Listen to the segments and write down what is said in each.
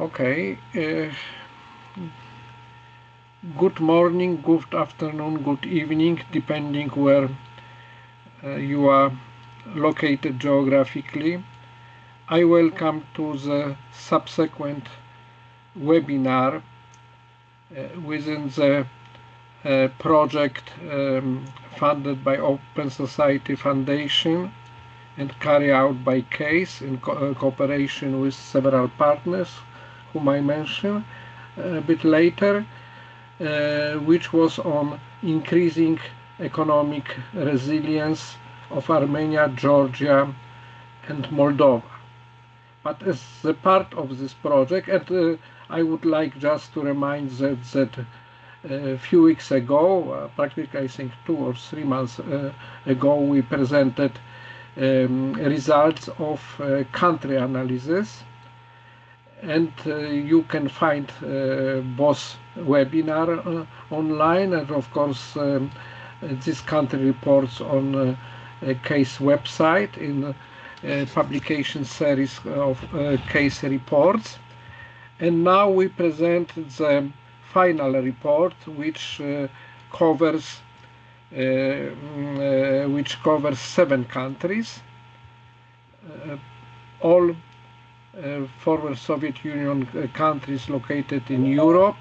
Okay. Good morning, good afternoon, good evening, depending where you are located geographically. I welcome to the subsequent webinar within the project funded by Open Society Foundation and carried out by CASE in cooperation with several partners whom I mention a bit later, which was on increasing economic resilience of Armenia, Georgia, and Moldova. But as a part of this project, and I would like just to remind that a few weeks ago, practically I think 2 or 3 months ago, we presented results of country analysis, and you can find both webinar online and of course this country reports on CASE website in publication series of CASE reports. And now we present the final report, which covers 7 countries, all former Soviet Union countries located in Europe,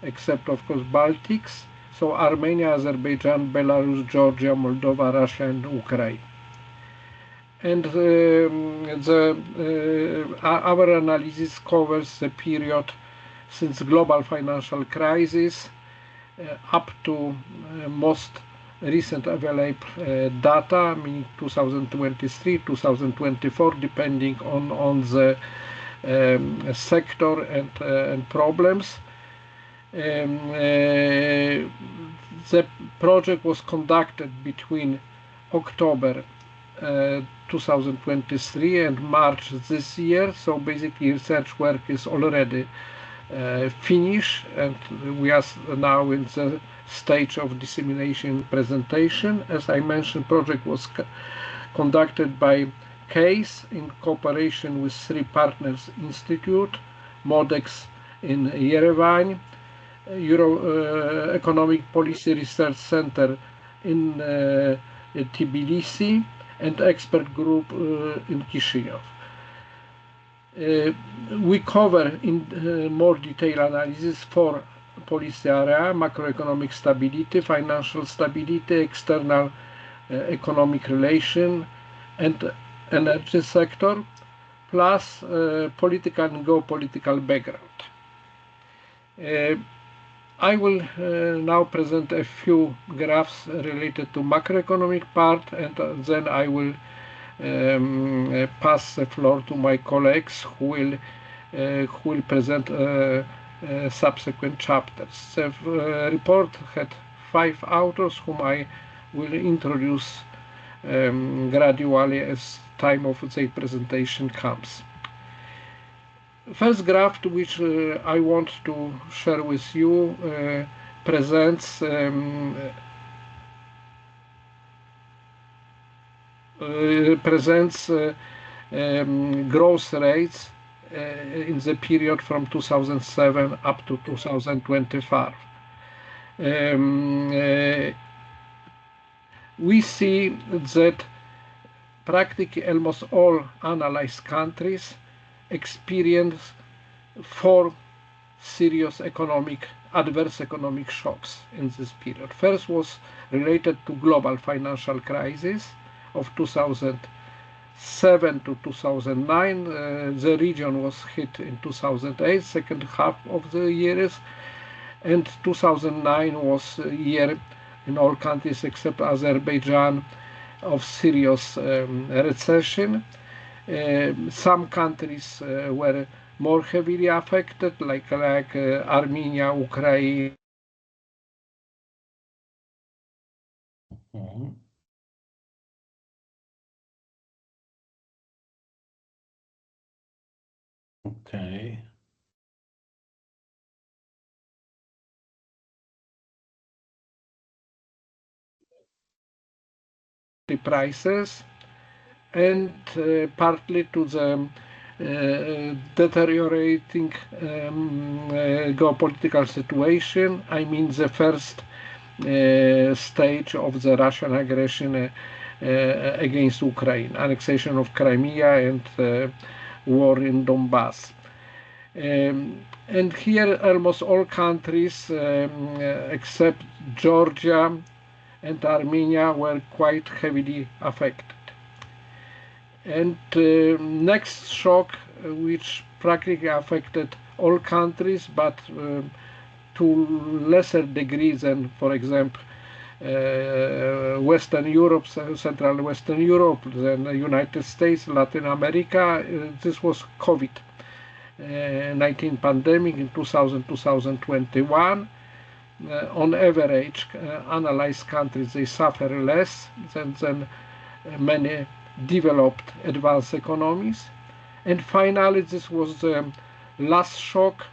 except of course Baltics. So Armenia, Azerbaijan, Belarus, Georgia, Moldova, Russia, and Ukraine. And our analysis covers the period since global financial crisis up to most recent available data, meaning 2023, 2024, depending on the sector and problems. The project was conducted between October 2023 and March this year, so basically research work is already finished, and we are now in the stage of dissemination presentation. As I mentioned, project was conducted by CASE in cooperation with 3 partners institute, MODEX in Yerevan, Euro Economic Policy Research Center in Tbilisi, and expert group in Chisinau. We cover in more detailed analysis 4 policy area: macroeconomic stability, financial stability, external economic relation, and energy sector, plus political and geopolitical background. I will now present a few graphs related to macroeconomic part, and then I will pass the floor to my colleagues who will present subsequent chapters. The report had 5 authors whom I will introduce gradually as time of the presentation comes. First graph which I want to share with you presents growth rates in the period from 2007 up to 2025. We see that practically almost all analyzed countries experience 4 serious adverse economic shocks in this period. First was related to global financial crisis of 2007 to 2009. The region was hit in 2008, second half of the years, and 2009 was a year in all countries except Azerbaijan of serious recession. Some countries were more heavily affected, like Armenia, Ukraine. Okay. The prices, and partly to the deteriorating geopolitical situation. I mean the first stage of the Russian aggression against Ukraine, annexation of Crimea and war in Donbass. And here almost all countries except Georgia and Armenia were quite heavily affected. And next shock, which practically affected all countries, but to lesser degree than, for example, Western Europe, Central and Western Europe, then the United States, Latin America, this was COVID-19 pandemic in 2021. On average, analyzed countries, they suffer less than many developed advanced economies. And finally, this was the last shock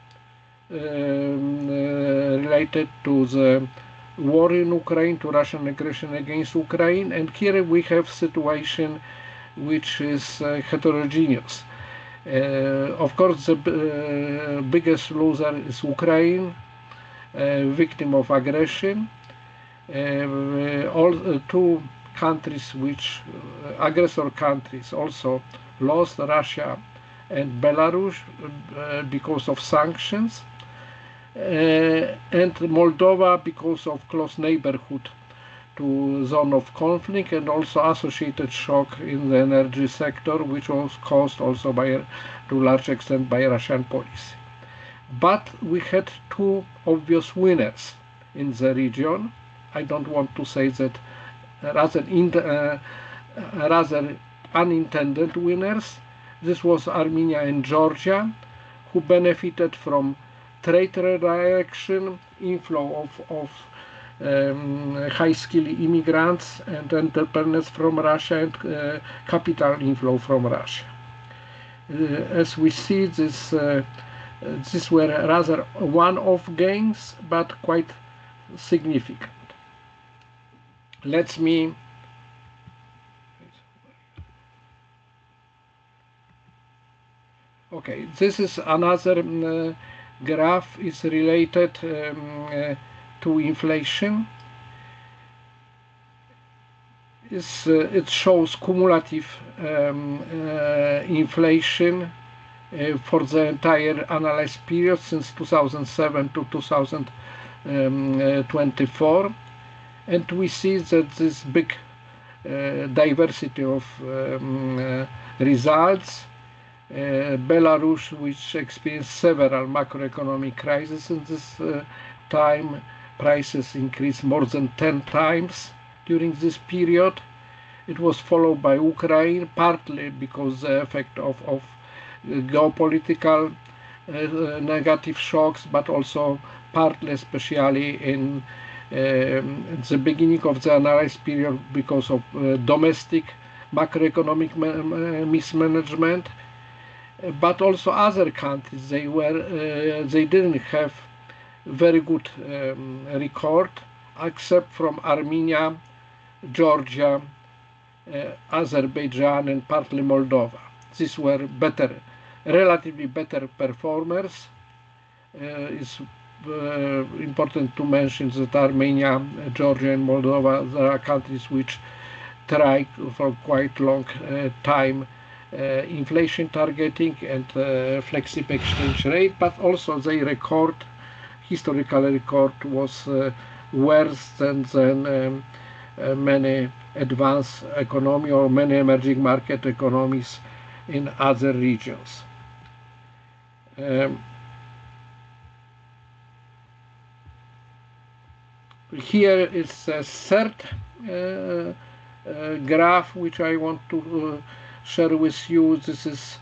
related to the war in Ukraine, to Russian aggression against Ukraine. And here we have situation which is heterogeneous. Of course, the biggest loser is Ukraine, victim of aggression. All two countries which aggressor countries also lost, Russia and Belarus, because of sanctions, and Moldova because of close neighborhood to zone of conflict, and also associated shock in the energy sector, which was caused also by, to a large extent, by Russian policy. But we had two obvious winners in the region. I don't want to say that rather unintended winners. This was Armenia and Georgia, who benefited from trade redirection, inflow of high-skilled immigrants and entrepreneurs from Russia, and capital inflow from Russia. As we see, these were rather one-off gains, but quite significant. Let me okay, this is another graph is related to inflation. It shows cumulative inflation for the entire analyzed period since 2007 to 2024. And we see that this big diversity of results. Belarus, which experienced several macroeconomic crises in this time, prices increased more than 10 times during this period. It was followed by Ukraine, partly because the effect of geopolitical negative shocks, but also partly, especially in the beginning of the analyzed period, because of domestic macroeconomic mismanagement. But also other countries, they didn't have very good record, except from Armenia, Georgia, Azerbaijan, and partly Moldova. These were relatively better performers. It's important to mention that Armenia, Georgia, and Moldova, there are countries which try for quite long time inflation targeting and flexible exchange rate, but also their historical record was worse than many advanced economy or many emerging market economies in other regions. Here is a third graph which I want to share with you. This is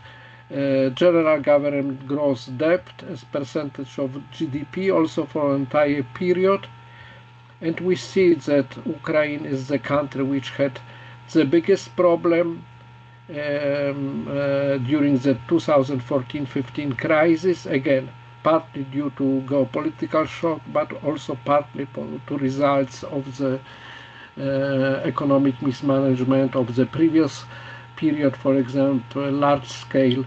general government gross debt as percentage of GDP, also for an entire period. And we see that Ukraine is the country which had the biggest problem during the 2014-15 crisis, again, partly due to geopolitical shock, but also partly to results of the economic mismanagement of the previous period. For example, large-scale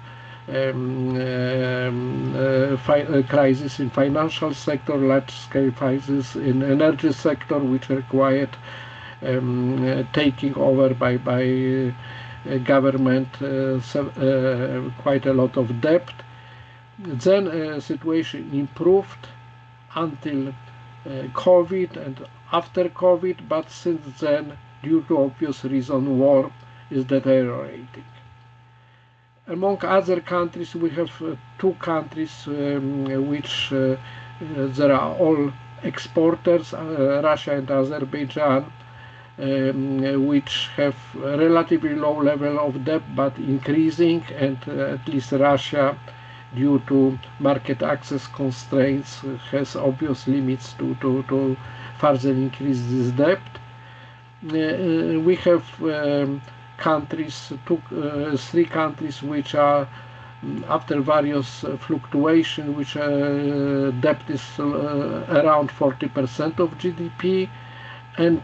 crisis in financial sector, large-scale crisis in energy sector, which required taking over by government quite a lot of debt. Then situation improved until COVID and after COVID, but since then, due to obvious reason, war is deteriorating. Among other countries, we have two countries which there are all exporters, Russia and Azerbaijan, which have a relatively low level of debt but increasing, and at least Russia, due to market access constraints, has obvious limits to further increase this debt. We have countries, three countries which are, after various fluctuations, which debt is around 40% of GDP, and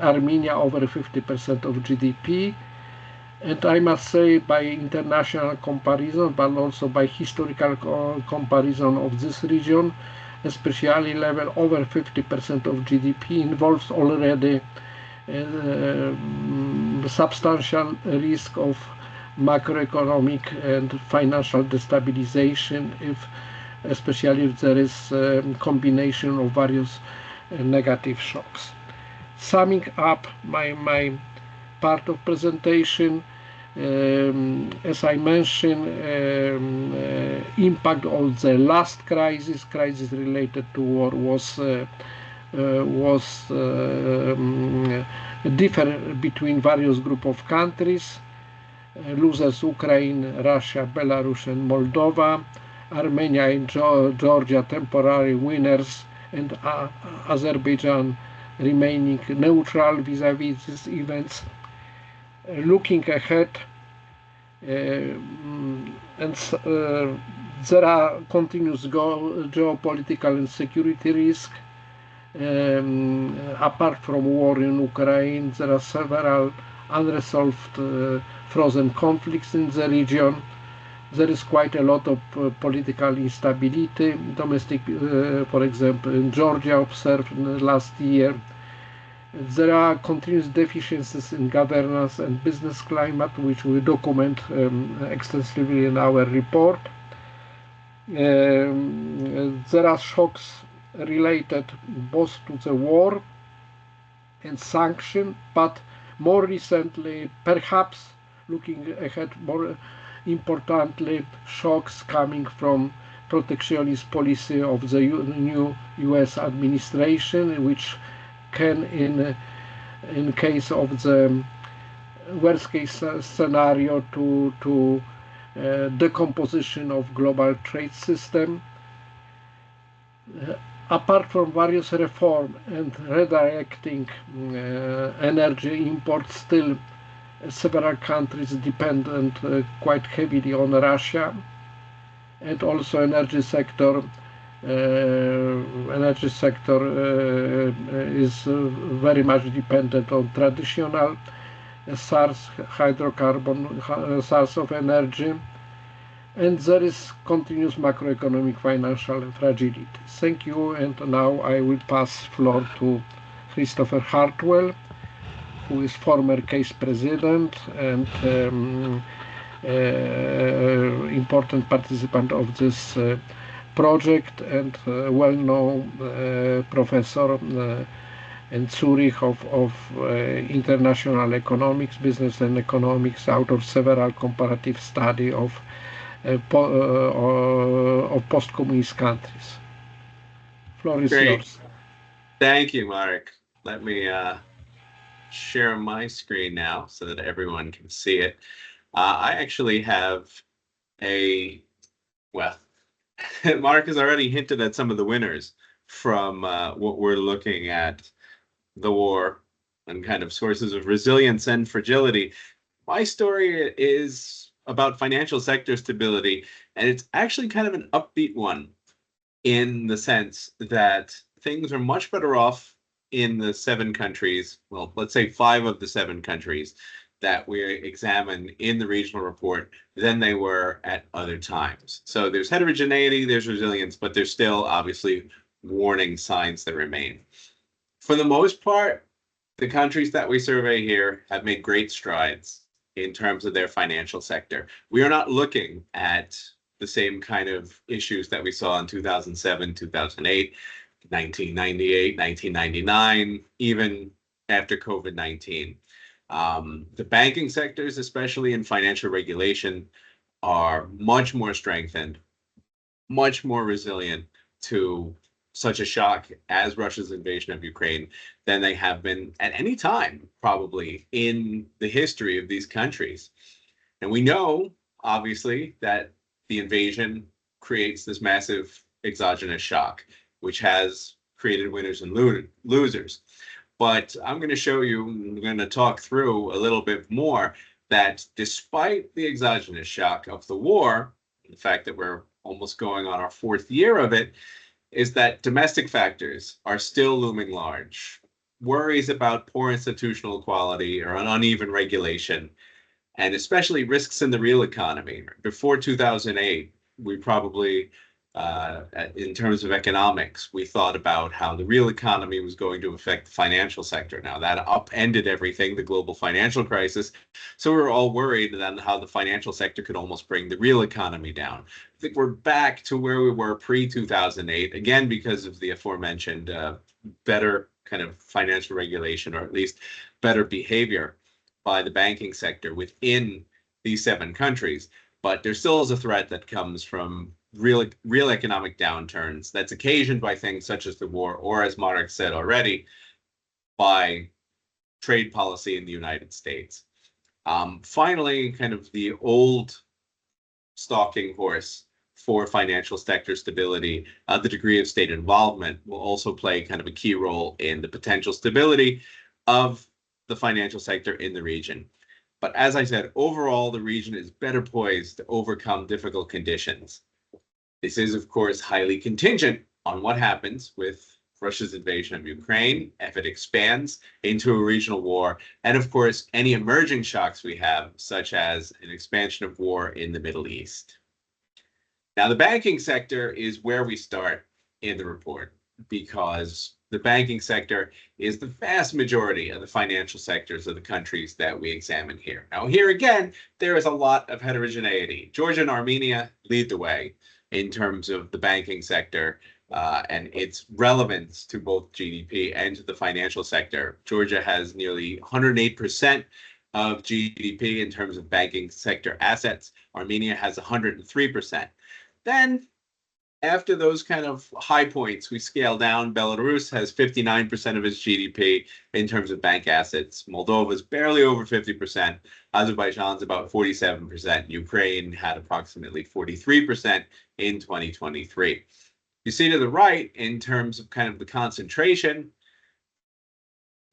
Armenia over 50% of GDP. And I must say, by international comparison, but also by historical comparison of this region, especially level over 50% of GDP involves already substantial risk of macroeconomic and financial destabilization, especially if there is a combination of various negative shocks. Summing up my part of presentation, as I mentioned, impact of the last crisis related to war was different between various group of countries. Losers Ukraine, Russia, Belarus and Moldova, Armenia and Georgia temporary winners, and Azerbaijan remaining neutral vis-à-vis these events. Looking ahead, there are continuous geopolitical and security risks. Apart from war in Ukraine, there are several unresolved frozen conflicts in the region. There is quite a lot of political instability, domestic, for example, in Georgia observed in the last year. There are continuous deficiencies in governance and business climate, which we document extensively in our report. There are shocks related both to the war and sanction, but more recently, perhaps looking ahead, more importantly, shocks coming from protectionist policy of the new US administration, which can, in case of the worst case scenario, to decomposition of global trade system. Apart from various reform and redirecting energy imports, still several countries dependent quite heavily on Russia, and also energy sector is very much dependent on traditional hydrocarbon source of energy, and there is continuous macroeconomic financial fragility. Thank you, and now I will pass floor to Christopher Hartwell, who is former case president and important participant of this project, and well-known professor in Zurich of international economics, business and economics, out of several comparative study of post-communist countries. Floor is yours. Thank you, Marek. Let me share my screen now so that everyone can see it. I actually have Mark has already hinted at some of the winners from what we're looking at, the war and kind of sources of resilience and fragility. My story is about financial sector stability, and it's actually kind of an upbeat one in the sense that things are much better off in the 7 countries, well, let's say 5 of the 7 countries, that we examine in the regional report than they were at other times. So there's heterogeneity, there's resilience, but there's still obviously warning signs that remain. For the most part, the countries that we survey here have made great strides in terms of their financial sector. We are not looking at the same kind of issues that we saw in 2007, 2008, 1998, 1999, even after COVID-19. The banking sectors, especially in financial regulation, are much more strengthened, much more resilient to such a shock as Russia's invasion of Ukraine than they have been at any time, probably, in the history of these countries. And we know, obviously, that the invasion creates this massive exogenous shock, which has created winners and losers. But I'm going to show you, I'm going to talk through a little bit more that despite the exogenous shock of the war, the fact that we're almost going on our fourth year of it, is that domestic factors are still looming large. Worries about poor institutional quality or an uneven regulation, and especially risks in the real economy. Before 2008, we probably, in terms of economics, we thought about how the real economy was going to affect the financial sector. Now that upended everything, the global financial crisis. So we were all worried then how the financial sector could almost bring the real economy down. I think we're back to where we were pre-2008, again, because of the aforementioned better kind of financial regulation, or at least better behavior by the banking sector within these 7 countries. But there still is a threat that comes from real economic downturns that's occasioned by things such as the war, or as Marek said already, by trade policy in the United States. Finally, kind of the old stalking horse for financial sector stability, the degree of state involvement will also play kind of a key role in the potential stability of the financial sector in the region. But as I said, overall, the region is better poised to overcome difficult conditions. This is, of course, highly contingent on what happens with Russia's invasion of Ukraine, if it expands into a regional war, and of course, any emerging shocks we have, such as an expansion of war in the Middle East. Now, the banking sector is where we start in the report, because the banking sector is the vast majority of the financial sectors of the countries that we examine here. Now, here again, there is a lot of heterogeneity. Georgia and Armenia lead the way in terms of the banking sector and its relevance to both GDP and to the financial sector. Georgia has nearly 108% of GDP in terms of banking sector assets. Armenia has 103%. Then, after those kind of high points, we scale down. Belarus has 59% of its GDP in terms of bank assets. Moldova is barely over 50%. Azerbaijan's about 47%. Ukraine had approximately 43% in 2023. You see to the right, in terms of kind of the concentration,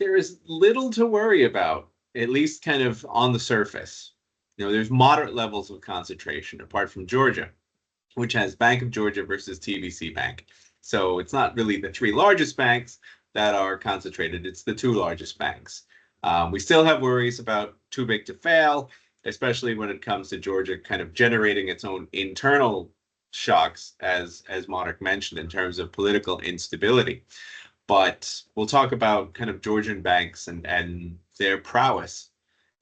there is little to worry about, at least kind of on the surface. There's moderate levels of concentration, apart from Georgia, which has Bank of Georgia versus TBC Bank. So it's not really the 3 largest banks that are concentrated, it's the 2 largest banks. We still have worries about too big to fail, especially when it comes to Georgia kind of generating its own internal shocks, as Marek mentioned, in terms of political instability. But we'll talk about kind of Georgian banks and their prowess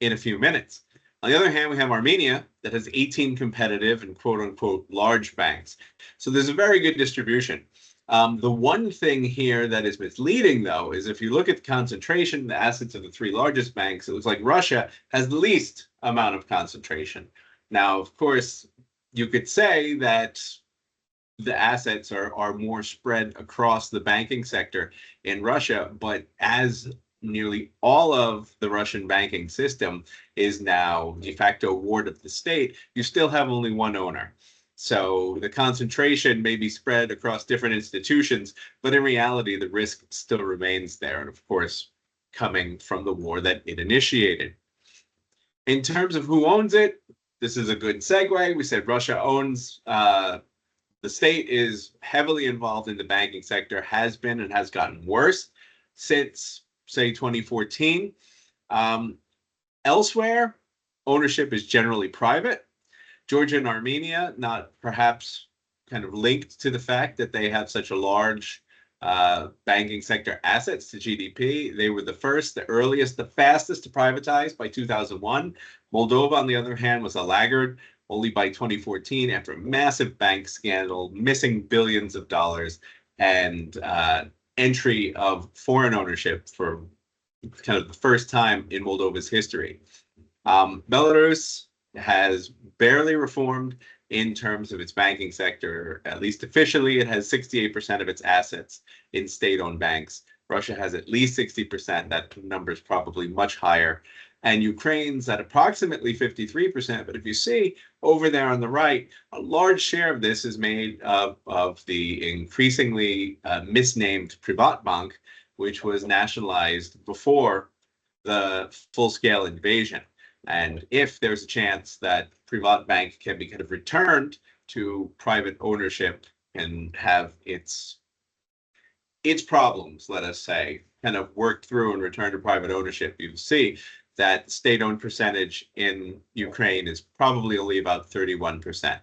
in a few minutes. On the other hand, we have Armenia that has 18 competitive and quote-unquote large banks. So there's a very good distribution. The one thing here that is misleading, though, is if you look at the concentration, the assets of the 3 largest banks, it looks like Russia has the least amount of concentration. Now, of course, you could say that the assets are more spread across the banking sector in Russia, but as nearly all of the Russian banking system is now de facto ward of the state, you still have only one owner. So the concentration may be spread across different institutions, but in reality, the risk still remains there. And of course, coming from the war that it initiated. In terms of who owns it, this is a good segue. We said Russia owns, the state is heavily involved in the banking sector, has been and has gotten worse since, say, 2014. Elsewhere, ownership is generally private. Georgia and Armenia, not perhaps kind of linked to the fact that they have such a large banking sector assets to GDP. They were the first, the earliest, the fastest to privatize by 2001. Moldova, on the other hand, was a laggard only by 2014 after a massive bank scandal, missing billions of dollars, and entry of foreign ownership for kind of the first time in Moldova's history. Belarus has barely reformed in terms of its banking sector. At least officially, it has 68% of its assets in state-owned banks. Russia has at least 60%. That number is probably much higher. And Ukraine's at approximately 53%. But if you see over there on the right, a large share of this is made of the increasingly misnamed Privatbank, which was nationalized before the full-scale invasion. And if there's a chance that Privatbank can be kind of returned to private ownership and have its problems, let us say, kind of worked through and returned to private ownership, you see that state-owned percentage in Ukraine is probably only about 31%.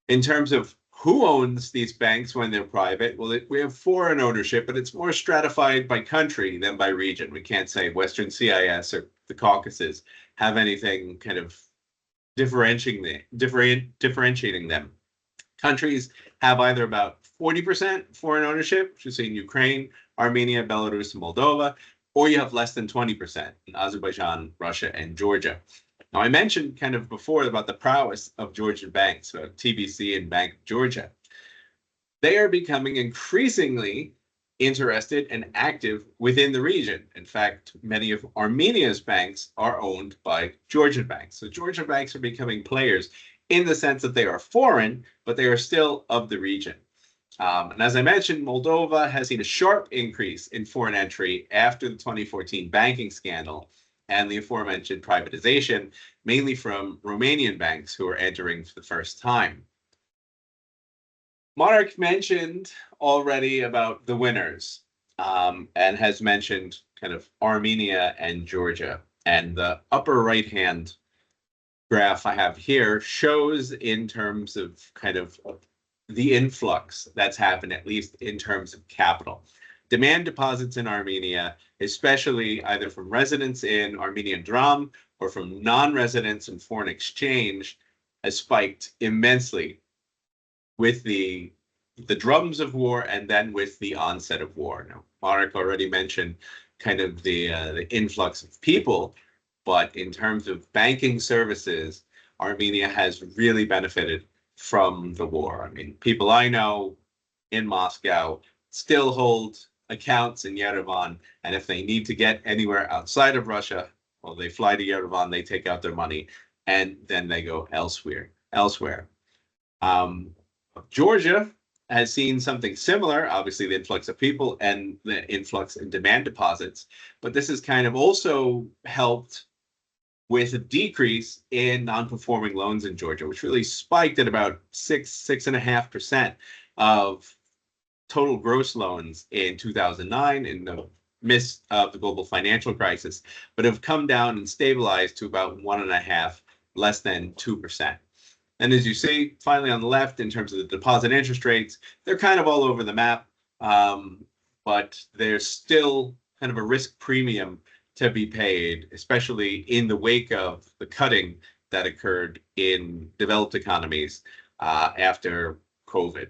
In terms of who owns these banks when they're private, well, we have foreign ownership, but it's more stratified by country than by region. We can't say Western CIS or the Caucasus have anything kind of differentiating them. Countries have either about 40% foreign ownership, which is in Ukraine, Armenia, Belarus, and Moldova, or you have less than 20% in Azerbaijan, Russia, and Georgia. Now, I mentioned kind of before about the prowess of Georgian banks, so TBC and Bank of Georgia. They are becoming increasingly interested and active within the region. In fact, many of Armenia's banks are owned by Georgian banks. So Georgian banks are becoming players in the sense that they are foreign, but they are still of the region. And as I mentioned, Moldova has seen a sharp increase in foreign entry after the 2014 banking scandal and the aforementioned privatization, mainly from Romanian banks who are entering for the first time. Marek mentioned already about the winners and has mentioned kind of Armenia and Georgia. And the upper right-hand graph I have here shows in terms of kind of the influx that's happened, at least in terms of capital. Demand deposits in Armenia, especially either from residents in Armenian dram or from non-residents in foreign exchange, has spiked immensely with the drums of war and then with the onset of war. Now, Marek already mentioned kind of the influx of people, but in terms of banking services, Armenia has really benefited from the war. I mean, people I know in Moscow still hold accounts in Yerevan, and if they need to get anywhere outside of Russia, well, they fly to Yerevan, they take out their money, and then they go elsewhere. Georgia has seen something similar, obviously the influx of people and the influx in demand deposits, but this has kind of also helped with a decrease in non-performing loans in Georgia, which really spiked at about 6.5% of total gross loans in 2009 in the midst of the global financial crisis, but have come down and stabilized to about 1.5%, less than 2%. And as you see, finally on the left, in terms of the deposit interest rates, they're kind of all over the map, but there's still kind of a risk premium to be paid, especially in the wake of the cutting that occurred in developed economies after COVID.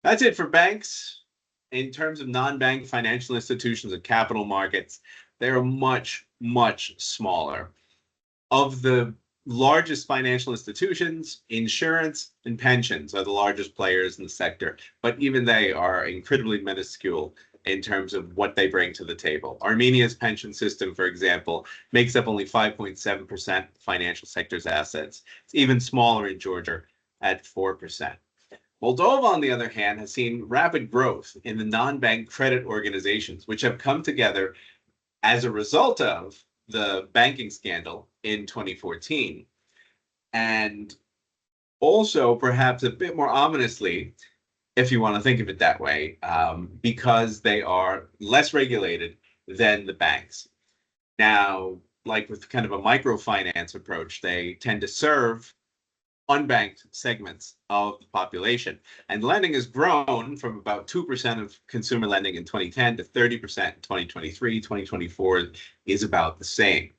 That's it for banks. In terms of non-bank financial institutions and capital markets, they're much, much smaller. Of the largest financial institutions, insurance and pensions are the largest players in the sector, but even they are incredibly minuscule in terms of what they bring to the table. Armenia's pension system, for example, makes up only 5.7% financial sector's assets. It's even smaller in Georgia at 4%. Moldova, on the other hand, has seen rapid growth in the non-bank credit organizations, which have come together as a result of the banking scandal in 2014. And also, perhaps a bit more ominously, if you want to think of it that way, because they are less regulated than the banks. Now, like with kind of a microfinance approach, they tend to serve unbanked segments of the population. And lending has grown from about 2% of consumer lending in 2010 to 30% in 2023. 2024 is about the same.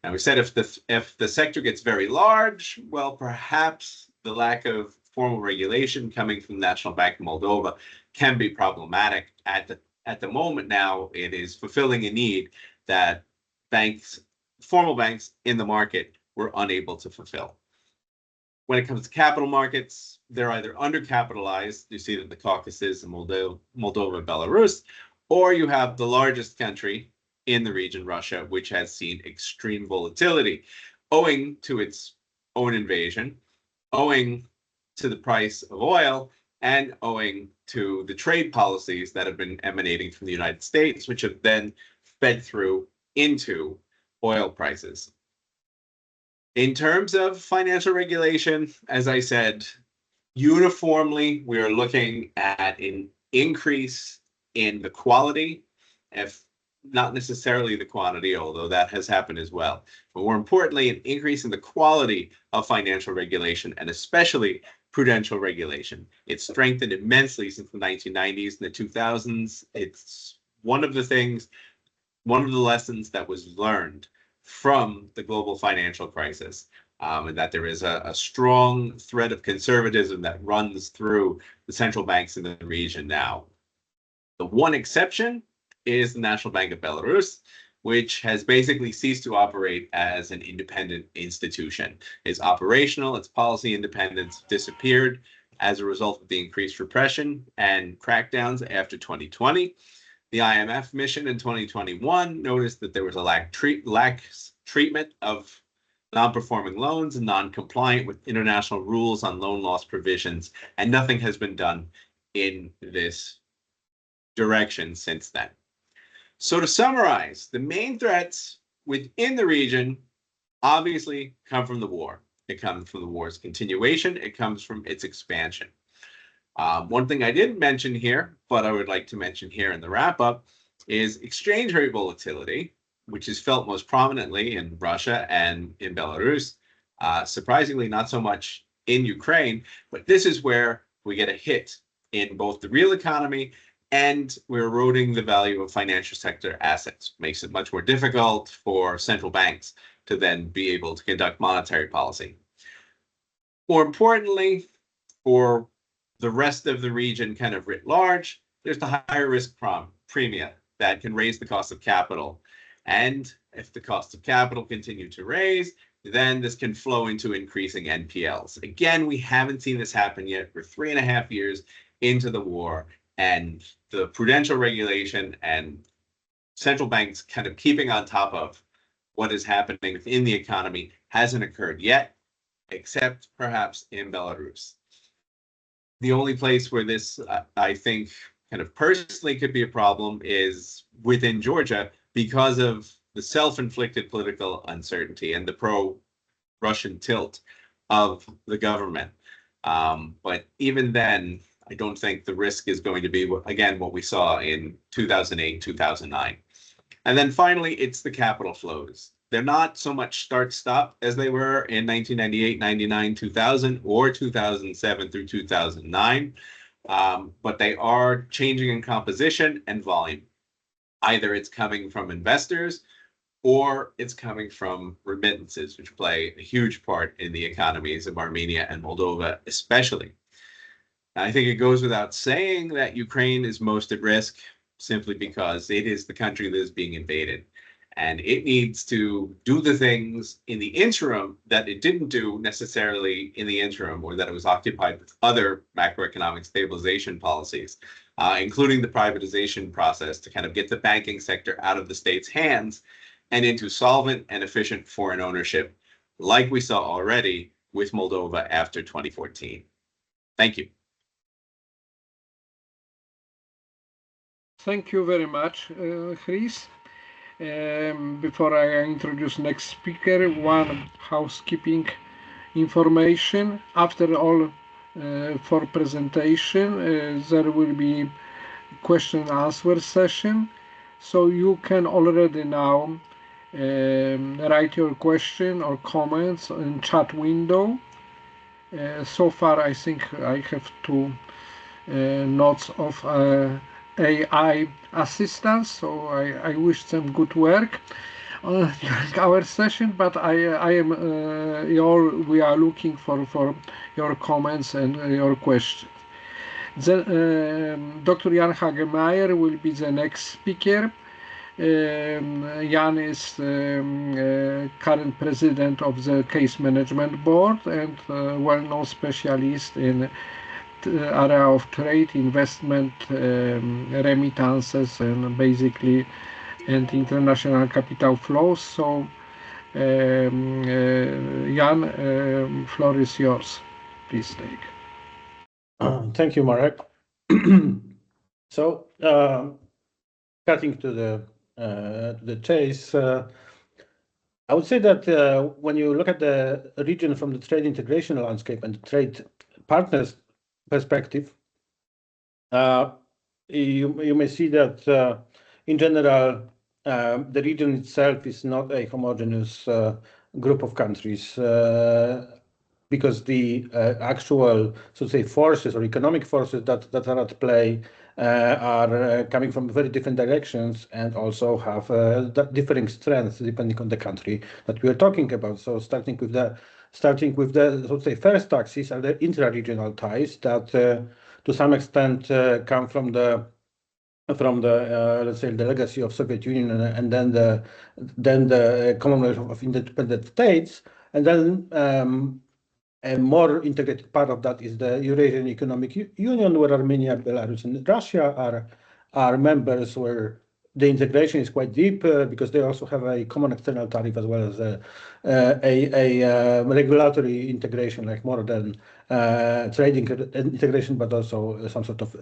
Now, we said if the sector gets very large, well, perhaps the lack of formal regulation coming from the National Bank of Moldova can be problematic. At the moment now, it is fulfilling a need that formal banks in the market were unable to fulfill. When it comes to capital markets, they're either undercapitalized, you see that in the Caucasus and Moldova, Belarus, or you have the largest country in the region, Russia, which has seen extreme volatility owing to its own invasion, owing to the price of oil, and owing to the trade policies that have been emanating from the United States, which have then fed through into oil prices. In terms of financial regulation, as I said, uniformly, we are looking at an increase in the quality, if not necessarily the quantity, although that has happened as well. But more importantly, an increase in the quality of financial regulation, and especially prudential regulation. It's strengthened immensely since the 1990s and the 2000s. It's one of the lessons that was learned from the global financial crisis, and that there is a strong thread of conservatism that runs through the central banks in the region now. The one exception is the National Bank of Belarus, which has basically ceased to operate as an independent institution. It's operational, its policy independence disappeared as a result of the increased repression and crackdowns after 2020. The IMF mission in 2021 noticed that there was a lax treatment of non-performing loans and non-compliant with international rules on loan loss provisions, and nothing has been done in this direction since then. So to summarize, the main threats within the region obviously come from the war. It comes from the war's continuation. It comes from its expansion. One thing I didn't mention here, but I would like to mention here in the wrap-up, is exchange rate volatility, which is felt most prominently in Russia and in Belarus. Surprisingly, not so much in Ukraine, but this is where we get a hit in both the real economy and we're eroding the value of financial sector assets. Makes it much more difficult for central banks to then be able to conduct monetary policy. More importantly, for the rest of the region kind of writ large, there's the higher risk premia that can raise the cost of capital. And if the cost of capital continue to raise, then this can flow into increasing NPLs. Again, we haven't seen this happen yet. We're 3.5 years into the war, and the prudential regulation and central banks kind of keeping on top of what is happening within the economy hasn't occurred yet, except perhaps in Belarus. The only place where this, I think, kind of personally could be a problem is within Georgia because of the self-inflicted political uncertainty and the pro-Russian tilt of the government. But even then, I don't think the risk is going to be, again, what we saw in 2008, 2009. And then finally, it's the capital flows. They're not so much start-stop as they were in 1998, 99, 2000, or 2007 through 2009, but they are changing in composition and volume. Either it's coming from investors or it's coming from remittances, which play a huge part in the economies of Armenia and Moldova, especially. I think it goes without saying that Ukraine is most at risk simply because it is the country that is being invaded. And it needs to do the things in the interim that it didn't do necessarily in the interim, or that it was occupied with other macroeconomic stabilization policies, including the privatization process to kind of get the banking sector out of the state's hands and into solvent and efficient foreign ownership, like we saw already with Moldova after 2014. Thank you. Thank you very much, Chris. Before I introduce next speaker, one housekeeping information. After all for presentation, there will be question and answer session. So you can already now write your question or comments in chat window. So far, I think I have two notes of AI assistants, so I wish them good work during our session. But we are looking for your comments and your questions. Dr. Jan Hagemejer will be the next speaker. Jan is current president of the Case Management Board and well-known specialist in the area of trade, investment, remittances, and basically and international capital flows. So, Jan, floor is yours. Please take. Thank you, Marek. So, cutting to the chase, I would say that when you look at the region from the trade integration landscape and the trade partners perspective, you may see that in general, the region itself is not a homogeneous group of countries because the actual, so to say, forces or economic forces that are at play are coming from very different directions and also have differing strengths depending on the country that we are talking about. So starting with the so to say, first axis are the intra-regional ties that to some extent come from the let's say the legacy of Soviet Union and then the Commonwealth of Independent States, and then a more integrated part of that is the Eurasian Economic Union, where Armenia, Belarus, and Russia are members, where the integration is quite deep because they also have a common external tariff as well as a regulatory integration, like more than trading integration, but also some sort of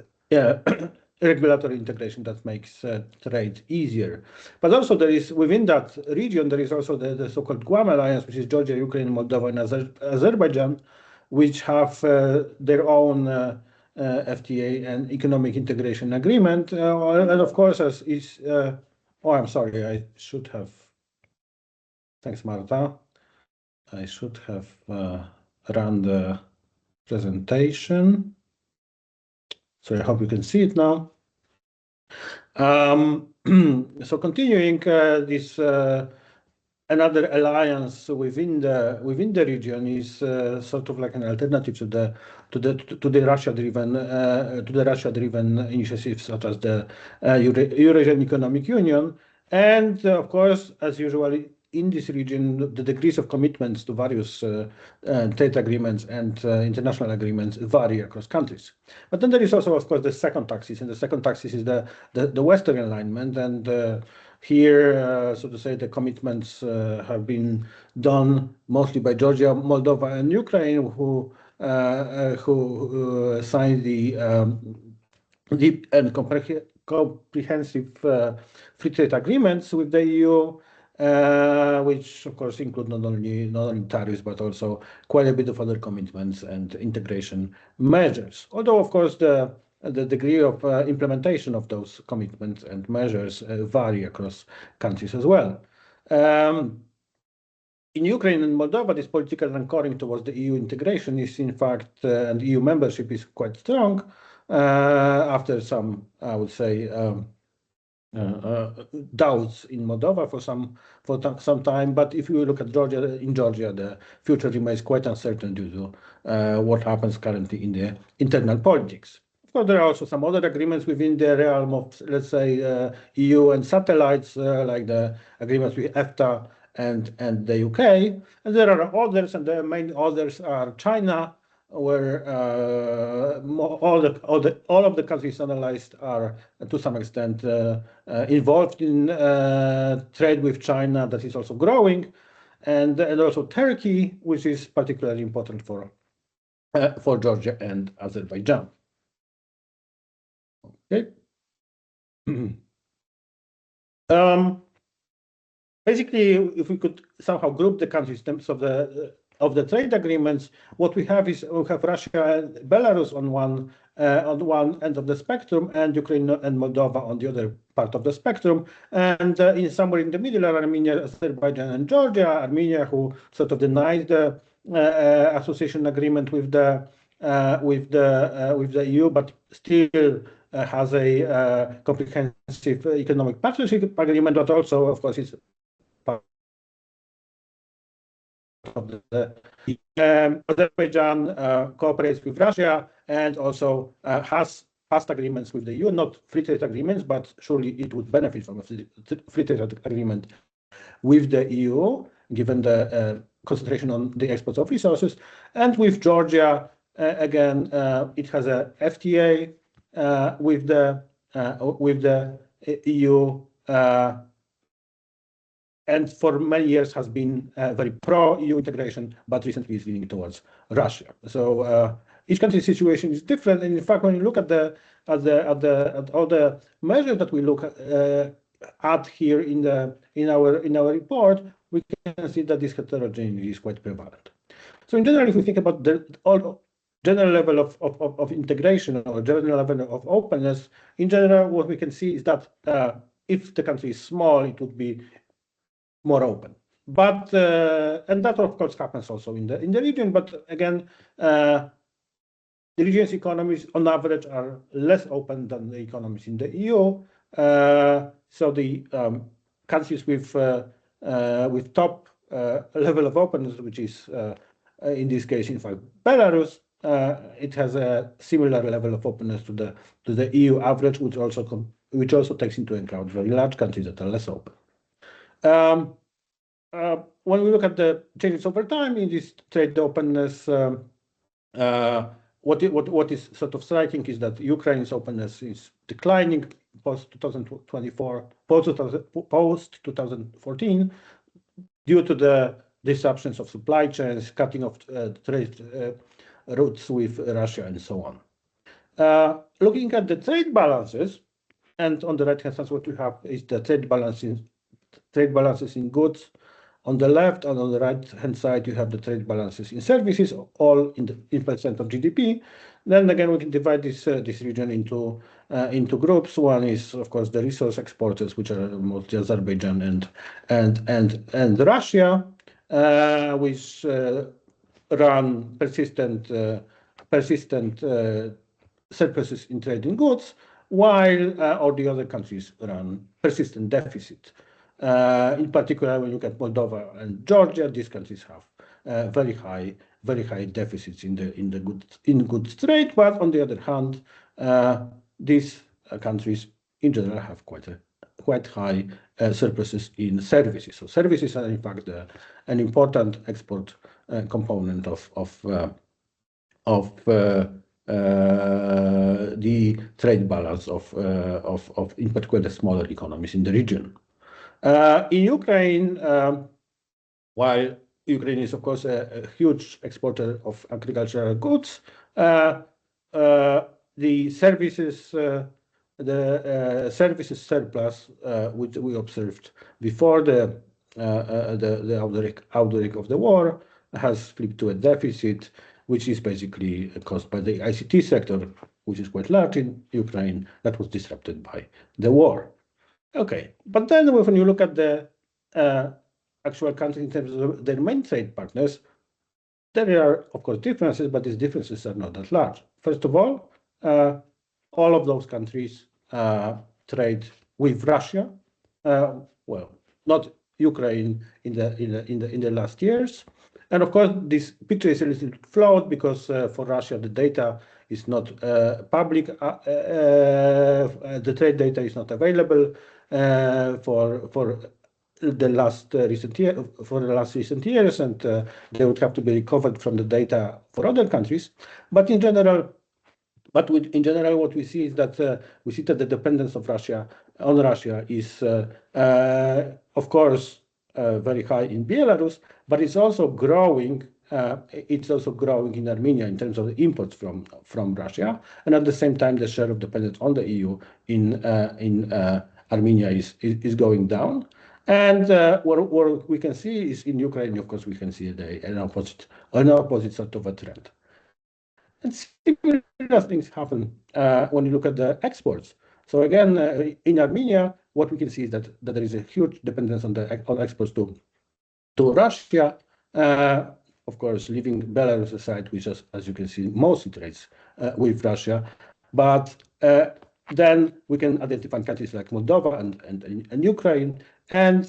regulatory integration that makes trade easier. But also there is, within that region, there is also the so-called Guam Alliance, which is Georgia, Ukraine, Moldova, and Azerbaijan, which have their own FTA and economic integration agreement. And of course, as is, oh, I'm sorry, I should have, thanks, Marta. I should have run the presentation. So I hope you can see it now. So continuing this another alliance within the region is sort of like an alternative to the Russia-driven initiatives such as the Eurasian Economic Union, and of course, as usually in this region, the degrees of commitments to various trade agreements and international agreements vary across countries. But then there is also, of course, the second axis, and the second axis is the Western alignment, and here, so to say, the commitments have been done mostly by Georgia, Moldova, and Ukraine, who signed the deep and comprehensive free trade agreements with the EU, which of course include not only tariffs but also quite a bit of other commitments and integration measures. Although of course the degree of implementation of those commitments and measures vary across countries as well. In Ukraine and Moldova, this political anchoring towards the EU integration is in fact, and EU membership is quite strong after some, I would say, doubts in Moldova for some time. But if you look at Georgia, the future remains quite uncertain due to what happens currently in the internal politics. Of course, there are also some other agreements within the realm of, let's say, EU and satellites, like the agreements with EFTA and the UK. And there are others, and the main others are China, where all of the countries analyzed are to some extent involved in trade with China that is also growing, and also Turkey, which is particularly important for Georgia and Azerbaijan. Okay. Basically, if we could somehow group the countries in terms of the trade agreements, what we have is we have Russia and Belarus on one on one end of the spectrum, and Ukraine and Moldova on the other part of the spectrum. And in somewhere in the middle are Armenia, Azerbaijan, and Georgia. Armenia, who sort of denied the association agreement with the EU, but still has a comprehensive economic partnership agreement, but also, of course, is part of the Azerbaijan cooperates with Russia and also has past agreements with the EU, not free trade agreements, but surely it would benefit from a free trade agreement with the EU, given the concentration on the exports of resources. And with Georgia, again, it has a FTA with the EU, and for many years has been very pro-EU integration, but recently is leaning towards Russia. So each country's situation is different, and in fact, when you look at all the measures that we look at here in our report, we can see that this heterogeneity is quite prevalent. So in general, if we think about the general level of integration or general level of openness, in general, what we can see is that if the country is small, it would be more open. But and that of course happens also in the region. But again, the region's economies on average are less open than the economies in the EU. So the countries with top level of openness, which is in this case, in fact, Belarus, it has a similar level of openness to the EU average, which also takes into account very large countries that are less open. When we look at the changes over time in this trade openness, what is sort of striking is that Ukraine's openness is declining post 2014, due to the disruptions of supply chains, cutting off trade routes with Russia, and so on. Looking at the trade balances, and on the right-hand side, what we have is the trade balances in goods on the left, and on the right-hand side, you have the trade balances in services, all in percent of GDP. Then again, we can divide this region into groups. One is, of course, the resource exporters, which are mostly Azerbaijan and Russia, which run persistent surpluses in trade in goods, while all the other countries run persistent deficit. In particular, when you look at Moldova and Georgia, these countries have very high deficits in goods trade. But on the other hand, these countries in general have quite high surpluses in services. So services are in fact an important export component of the trade balance of in particular the smaller economies in the region. In Ukraine, while Ukraine is of course a huge exporter of agricultural goods, the services surplus, which we observed before the outbreak of the war, has flipped to a deficit, which is basically caused by the ICT sector, which is quite large in Ukraine, that was disrupted by the war. Okay, but then when you look at the actual countries in terms of their main trade partners, there are, of course, differences, but these differences are not that large. First of all of those countries trade with Russia. Well, not Ukraine in the last years, and of course, this picture is a little flawed because for Russia the data is not public. The trade data is not available for the last recent years, and they would have to be recovered from the data for other countries. But in general, what we see is that the dependence of Russia on Russia is, of course, very high in Belarus, but it's also growing. It's also growing in Armenia in terms of the imports from Russia, and at the same time, the share of dependence on the EU in Armenia is going down. And what we can see is in Ukraine, of course, we can see an opposite sort of a trend. And similar things happen when you look at the exports. So again, in Armenia, what we can see is that there is a huge dependence on exports to Russia. Of course, leaving Belarus aside, which, as you can see, mostly trades with Russia. But then we can identify countries like Moldova and Ukraine, and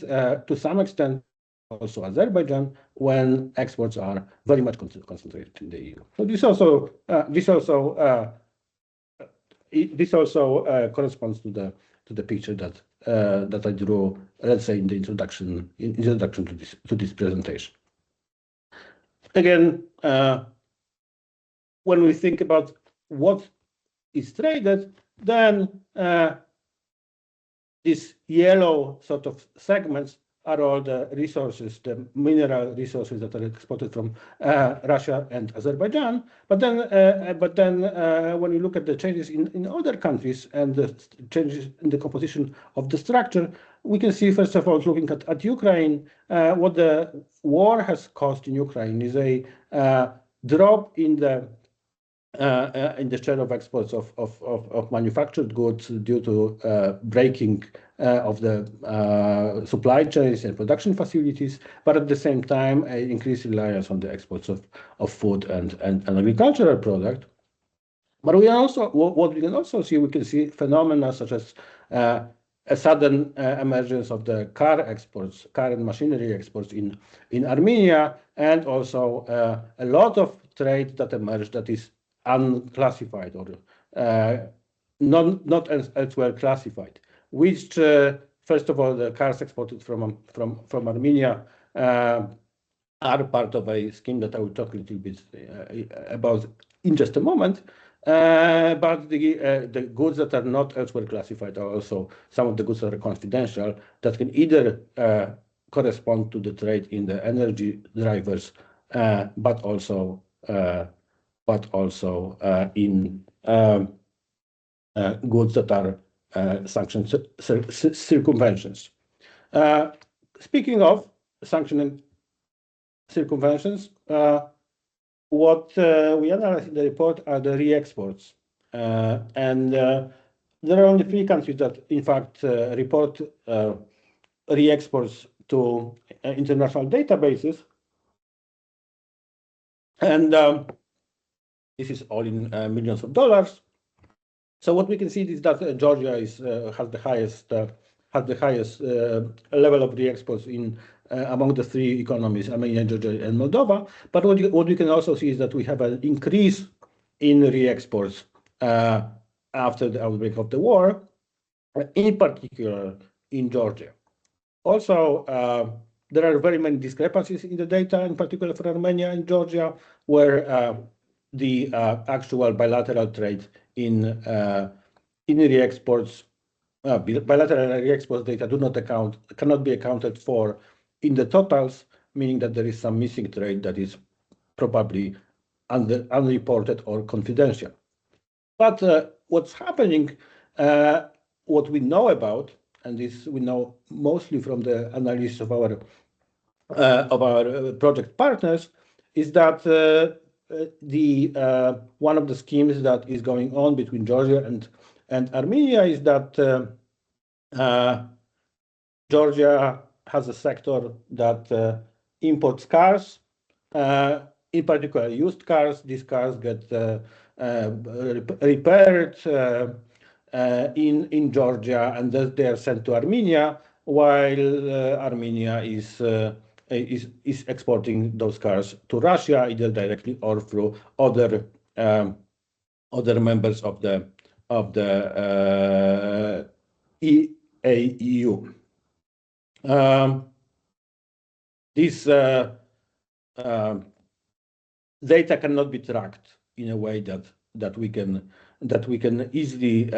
to some extent also Azerbaijan, when exports are very much concentrated in the EU. So this also corresponds to the picture that I drew, let's say, in the introduction to this presentation. Again, when we think about what is traded, then these yellow sort of segments are all the resources, the mineral resources that are exported from Russia and Azerbaijan. But then when you look at the changes in other countries and the changes in the composition of the structure, we can see, first of all, looking at Ukraine, what the war has caused in Ukraine is a drop in the share of exports of manufactured goods due to breaking of the supply chains and production facilities, but at the same time, an increased reliance on the exports of food and agricultural product. But what we can also see, we can see phenomena such as a sudden emergence of the car and machinery exports in Armenia, and also a lot of trade that emerged that is unclassified or not elsewhere classified, which first of all, the cars exported from Armenia are part of a scheme that I will talk a little bit about in just a moment. But the goods that are not elsewhere classified are also some of the goods that are confidential that can either correspond to the trade in the energy drivers, but also in goods that are sanctions circumventions. Speaking of sanctioning circumventions, what we analyze in the report are the re-exports. And there are only 3 countries that, in fact, report re-exports to international databases. And this is all in millions of dollars. So what we can see is that Georgia has the highest level of re-exports among the 3 economies, Armenia, Georgia, and Moldova. But what we can also see is that we have an increase in re-exports after the outbreak of the war, in particular in Georgia. Also, there are very many discrepancies in the data, in particular for Armenia and Georgia, where the actual bilateral trade in re-exports, bilateral re-exports data cannot be accounted for in the totals, meaning that there is some missing trade that is probably unreported or confidential. But what's happening, what we know about, and this we know mostly from the analysis of our project partners, is that one of the schemes that is going on between Georgia and Armenia is that Georgia has a sector that imports cars, in particular used cars. These cars get repaired in Georgia, and they are sent to Armenia, while Armenia is exporting those cars to Russia, either directly or through other members of the EAU. This data cannot be tracked in a way that we can easily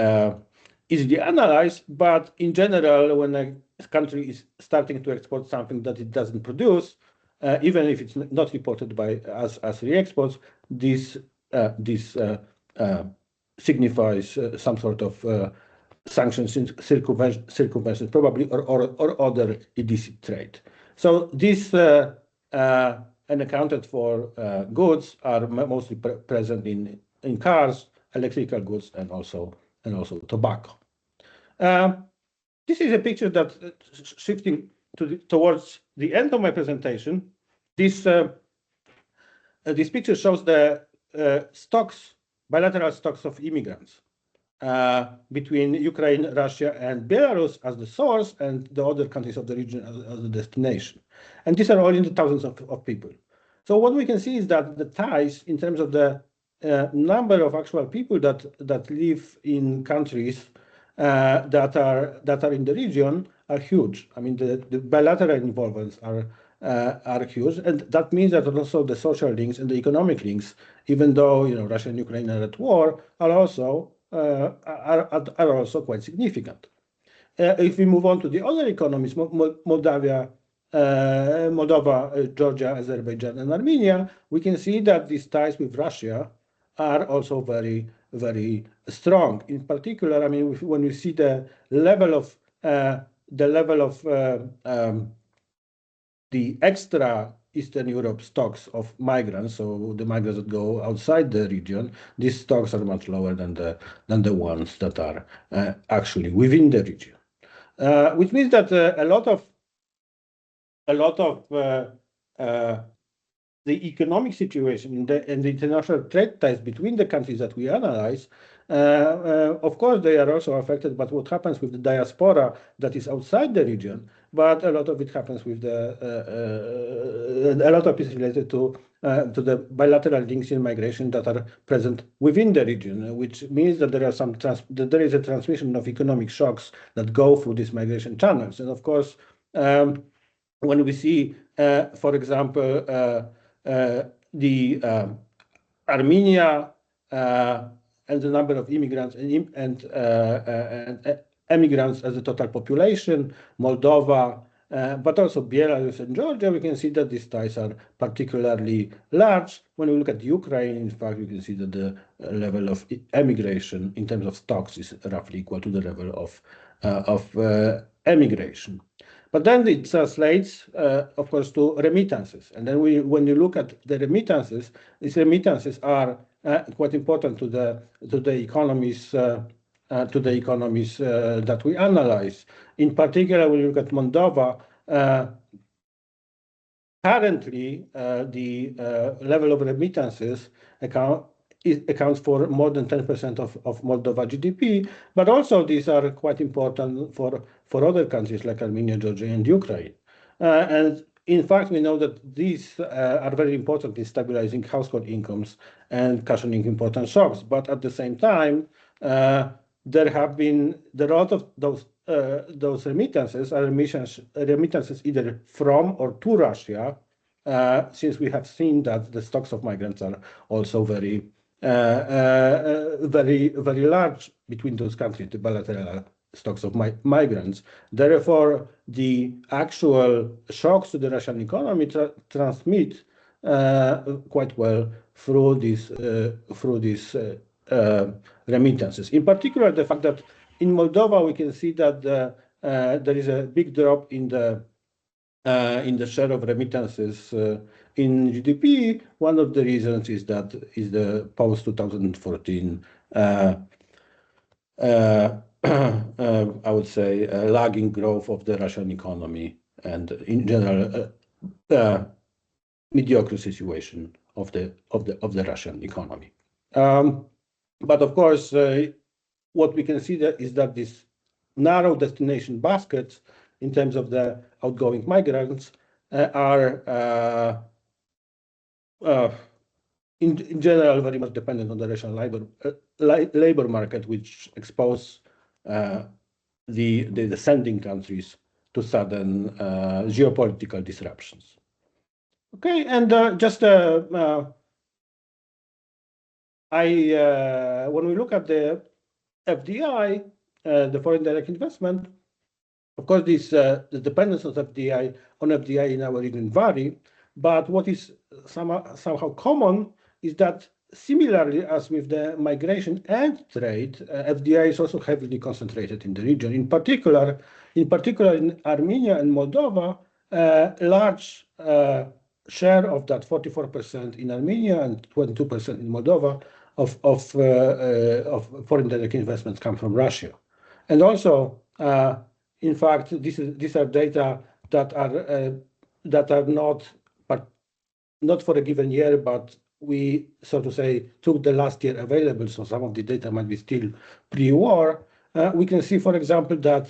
analyze. But in general, when a country is starting to export something that it doesn't produce, even if it's not reported by us as re-exports, this signifies some sort of sanctions circumvention, probably, or other illicit trade. So this and accounted for goods are mostly present in cars, electrical goods, and also tobacco. This is a picture that shifting towards the end of my presentation. This picture shows the bilateral stocks of immigrants between Ukraine, Russia, and Belarus as the source, and the other countries of the region as the destination. And these are all in the thousands of people. So what we can see is that the ties in terms of the number of actual people that live in countries that are in the region are huge. I mean, the bilateral involvements are huge, and that means that also the social links and the economic links, even though Russia and Ukraine are at war, are also quite significant. If we move on to the other economies, Moldova, Georgia, Azerbaijan, and Armenia, we can see that these ties with Russia are also very, very strong. In particular, I mean, when we see the level of the extra Eastern Europe stocks of migrants, so the migrants that go outside the region, these stocks are much lower than the ones that are actually within the region, which means that a lot of the economic situation and the international trade ties between the countries that we analyze, of course, they are also affected by what happens with the diaspora that is outside the region, but a lot of it happens with a lot of it is related to the bilateral links in migration that are present within the region, which means that there is a transmission of economic shocks that go through these migration channels. And of course, when we see, for example, the Armenia and the number of immigrants and emigrants as a total population, Moldova, but also Belarus and Georgia, we can see that these ties are particularly large. When we look at Ukraine, in fact, we can see that the level of emigration in terms of stocks is roughly equal to the level of emigration. But then it translates, of course, to remittances. And then when you look at the remittances, these remittances are quite important to the economies that we analyze. In particular, when you look at Moldova, currently the level of remittances accounts for more than 10% of Moldova GDP, but also these are quite important for other countries like Armenia, Georgia, and Ukraine. And in fact, we know that these are very important in stabilizing household incomes and cushioning important shocks. But at the same time, there are a lot of those remittances are remittances either from or to Russia, since we have seen that the stocks of migrants are also very large between those countries, the bilateral stocks of migrants. Therefore, the actual shocks to the Russian economy transmit quite well through these remittances. In particular, the fact that in Moldova we can see that there is a big drop in the share of remittances in GDP. One of the reasons is the post-2014 I would say lagging growth of the Russian economy and in general mediocre situation of the Russian economy. But of course, what we can see is that these narrow destination baskets in terms of the outgoing migrants are in general very much dependent on the Russian labor market, which expose the descending countries to sudden geopolitical disruptions. Okay, and just when we look at the FDI, the foreign direct investment, of course, the dependence of FDI in our region vary, but what is somehow common is that similarly as with the migration and trade, FDI is also heavily concentrated in the region. In particular in Armenia and Moldova, large share of that 44% in Armenia and 22% in Moldova of foreign direct investments come from Russia. And also, in fact, these are data that are not for a given year, but we, so to say, took the last year available, so some of the data might be still pre-war. We can see, for example, that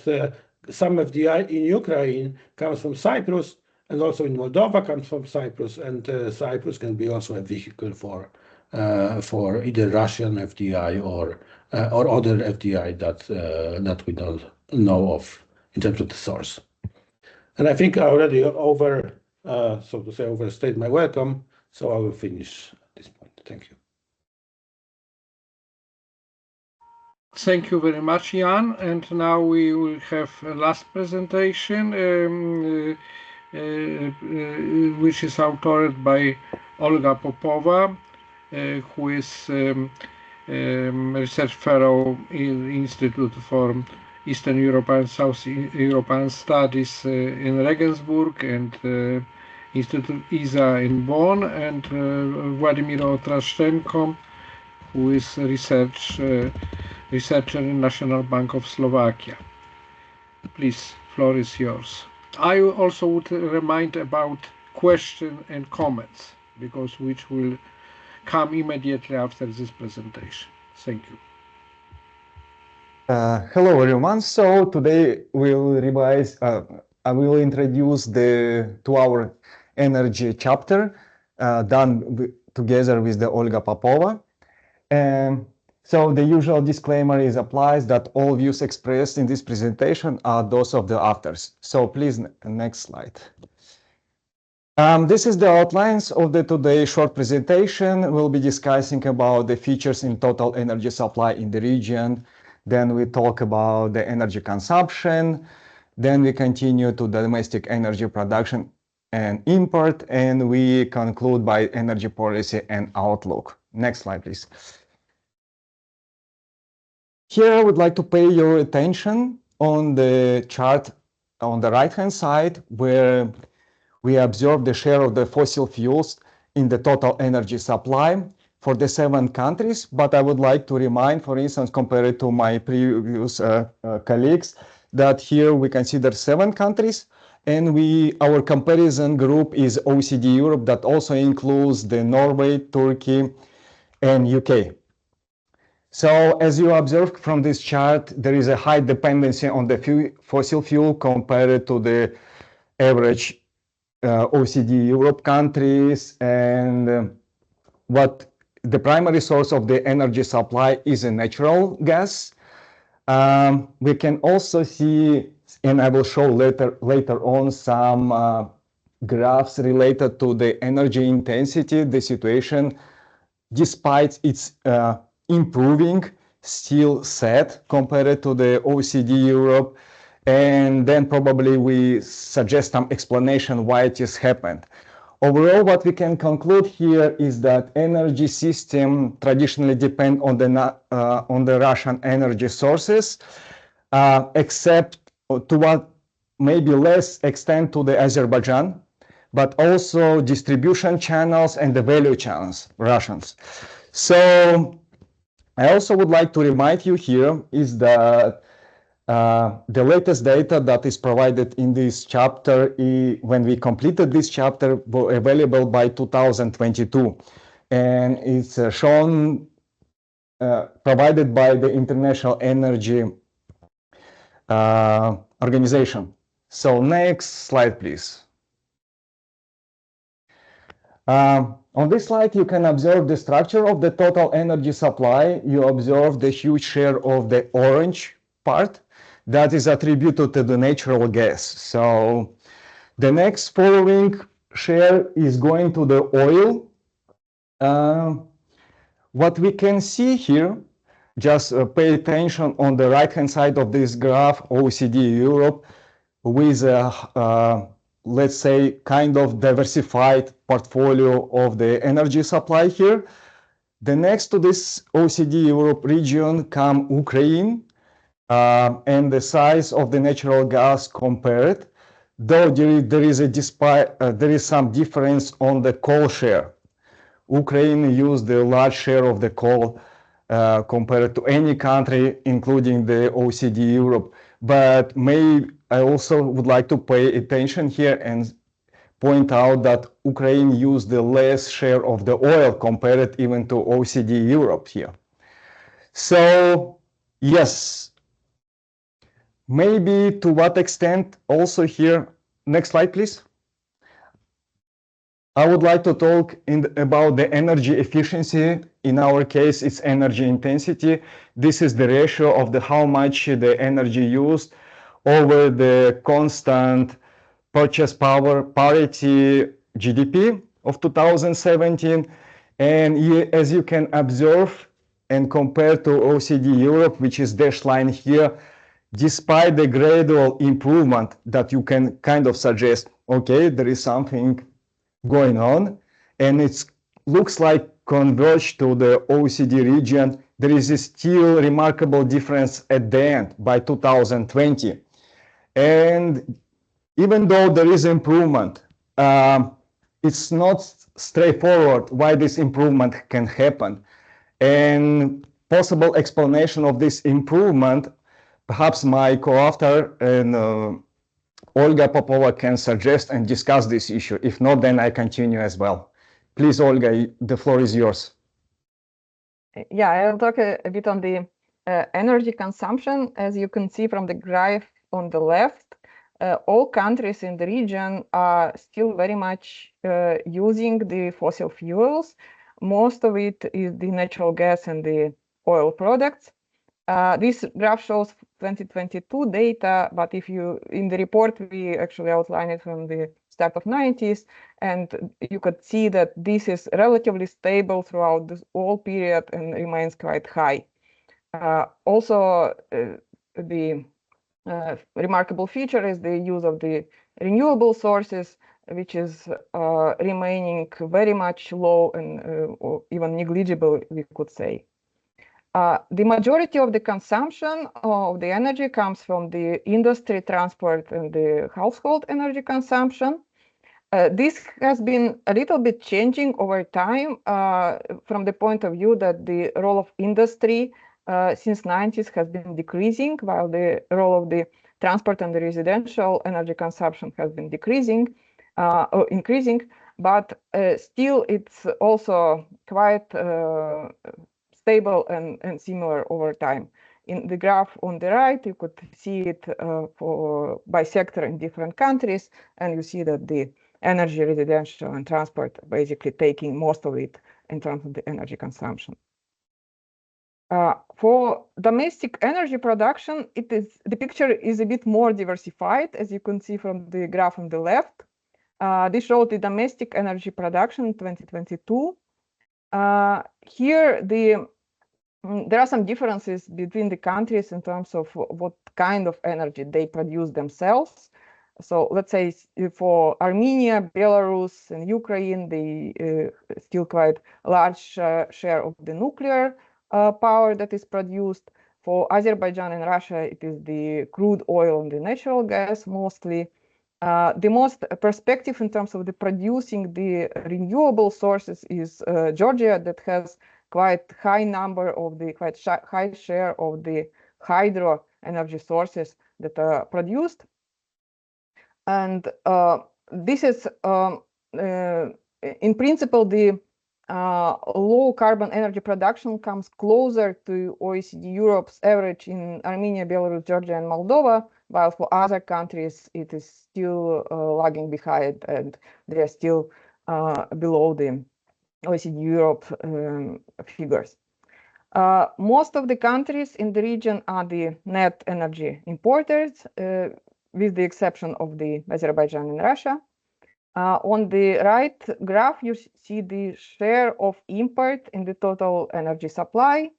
some FDI in Ukraine comes from Cyprus, and also in Moldova comes from Cyprus, and Cyprus can be also a vehicle for either Russian FDI or other FDI that we don't know of in terms of the source. And I think I already so to say, overstayed my welcome, so I will finish at this point. Thank you. Thank you very much, Jan. And now we will have a last presentation, which is authored by Olga Popova, who is research fellow in the Institute for Eastern Europe and South European Studies in Regensburg and Institute ISA in Bonn, and Vladimir Otrachshenko, who is researcher in National Bank of Slovakia. Please, floor is yours. I also would remind about questions and comments, which will come immediately after this presentation. Thank you. Hello everyone. So today we'll revise. I will introduce the 2-hour energy chapter done together with the Olga Popova. So the usual disclaimer applies that all views expressed in this presentation are those of the authors. So please, next slide. This is the outlines of the today's short presentation. We'll be discussing about the features in total energy supply in the region. Then we talk about the energy consumption. Then we continue to the domestic energy production and import. And we conclude by energy policy and outlook. Next slide, please. Here I would like to pay your attention on the chart on the right-hand side, where we observe the share of the fossil fuels in the total energy supply for the 7 countries. But I would like to remind, for instance, compared to my previous colleagues, that here we consider 7 countries, and our comparison group is OECD Europe, that also includes the Norway, Turkey, and UK. So as you observe from this chart, there is a high dependency on the fossil fuel compared to the average OECD Europe countries, and what the primary source of the energy supply is a natural gas. We can also see, and I will show later on, some graphs related to the energy intensity, the situation, despite its improving, still sad compared to the OECD Europe. And then probably we suggest some explanation why it has happened. Overall, what we can conclude here is that energy system traditionally depend on the Russian energy sources, except to what maybe less extent to the Azerbaijan, but also distribution channels and the value channels, Russians. So I also would like to remind you here is that the latest data that is provided in this chapter, when we completed this chapter, were available by 2022. And it's shown, provided by the International Energy Organization. So next slide, please. On this slide, you can observe the structure of the total energy supply. You observe the huge share of the orange part that is attributed to the natural gas. So the next following share is going to the oil. What we can see here, just pay attention on the right-hand side of this graph, OECD Europe, with let's say, kind of diversified portfolio of the energy supply here. The next to this OECD Europe region come Ukraine, and the size of the natural gas compared. though there is some difference on the coal share. Ukraine used a large share of the coal compared to any country, including the OECD Europe. But I also would like to pay attention here and point out that Ukraine used the less share of the oil compared even to OECD Europe here. So yes, maybe to what extent also here, next slide please. I would like to talk about the energy efficiency. In our case, it's energy intensity. This is the ratio of how much the energy used over the constant purchase power parity GDP of 2017. And as you can observe and compare to OECD Europe, which is dashed line here, despite the gradual improvement that you can kind of suggest, okay, there is something going on, and it looks like converged to the OECD region, there is a still remarkable difference at the end by 2020. And even though there is improvement, it's not straightforward why this improvement can happen. And possible explanation of this improvement, perhaps my co-author and Olga Popova can suggest and discuss this issue. If not, then I continue as well. Please, Olga, the floor is yours. Yeah, I'll talk a bit on the energy consumption. As you can see from the graph on the left, all countries in the region are still very much using the fossil fuels. Most of it is the natural gas and the oil products. This graph shows 2022 data, but if you, in the report, we actually outline it from the start of 90s, and you could see that this is relatively stable throughout this whole period and remains quite high. Also, the remarkable feature is the use of the renewable sources, which is remaining very much low and or even negligible, we could say. The majority of the consumption of the energy comes from the industry, transport, and the household energy consumption. This has been a little bit changing over time from the point of view that the role of industry since 90s has been decreasing, while the role of the transport and the residential energy consumption has been decreasing or increasing, but still it's also quite stable and similar over time. In the graph on the right, you could see it by sector in different countries, and you see that the energy, residential, and transport basically taking most of it in terms of the energy consumption. For domestic energy production, the picture is a bit more diversified, as you can see from the graph on the left. This shows the domestic energy production in 2022. Here, there are some differences between the countries in terms of what kind of energy they produce themselves. So let's say for Armenia, Belarus, and Ukraine, they still quite large share of the nuclear power that is produced. For Azerbaijan and Russia, it is the crude oil and the natural gas mostly. The most perspective in terms of the producing the renewable sources is Georgia, that has quite high number of the high share of the hydro energy sources that are produced. And this is, in principle, the low carbon energy production comes closer to OECD Europe's average in Armenia, Belarus, Georgia, and Moldova, while for other countries, it is still lagging behind, and they are still below the OECD Europe figures. Most of the countries in the region are the net energy importers, with the exception of the Azerbaijan and Russia. On the right graph, you see the share of import in the total energy supply.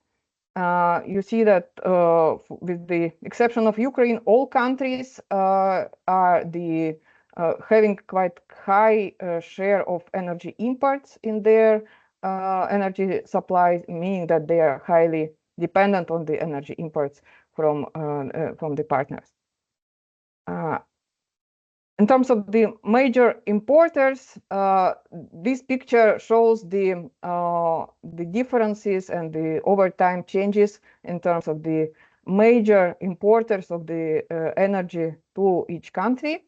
You see that with the exception of Ukraine, all countries are having quite high share of energy imports in their energy supply, meaning that they are highly dependent on the energy imports from the partners. In terms of the major importers, this picture shows the differences and the over time changes in terms of the major importers of the energy to each country.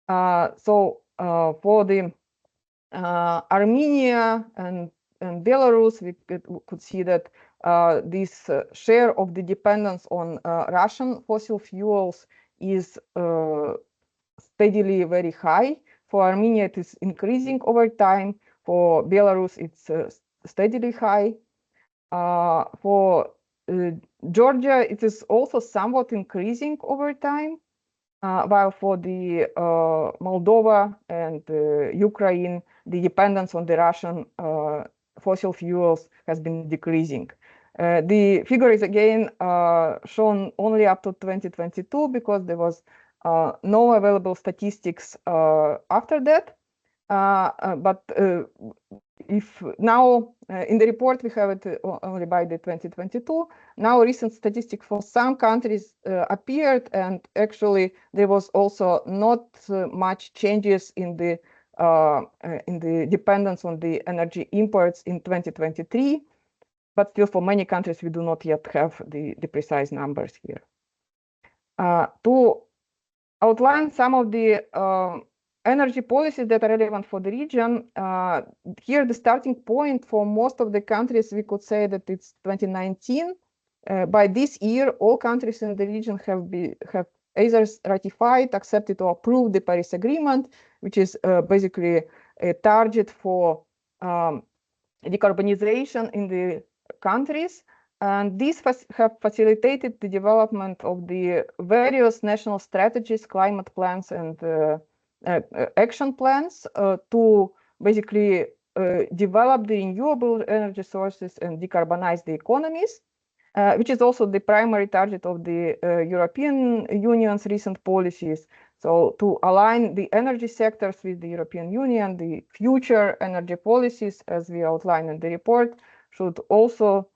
So for the Armenia and Belarus, we could see that this share of the dependence on Russian fossil fuels is steadily very high. For Armenia, it is increasing over time. For Belarus, it's steadily high. For Georgia, it is also somewhat increasing over time, while for the Moldova and Ukraine, the dependence on the Russian fossil fuels has been decreasing. The figure is again shown only up to 2022 because there was no available statistics after that. But if now in the report we have it only by the 2022, now recent statistics for some countries appeared, and actually there was also not much changes in the dependence on the energy imports in 2023. But still, for many countries, we do not yet have the precise numbers here. To outline some of the energy policies that are relevant for the region, here the starting point for most of the countries, we could say that it's 2019. By this year, all countries in the region have either ratified, accepted, or approved the Paris Agreement, which is basically a target for decarbonization in the countries. And these have facilitated the development of the various national strategies, climate plans, and action plans to basically develop the renewable energy sources and decarbonize the economies, which is also the primary target of the European Union's recent policies. So to align the energy sectors with the European Union, the future energy policies, as we outline in the report, should also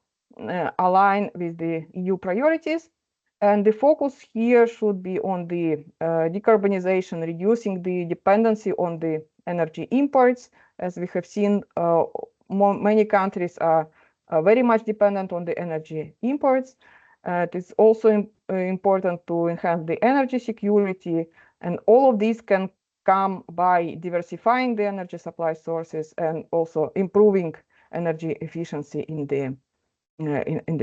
align with the EU priorities. And the focus here should be on the decarbonization, reducing the dependency on the energy imports. As we have seen, many countries are very much dependent on the energy imports. It is also important to enhance the energy security, and all of these can come by diversifying the energy supply sources and also improving energy efficiency in the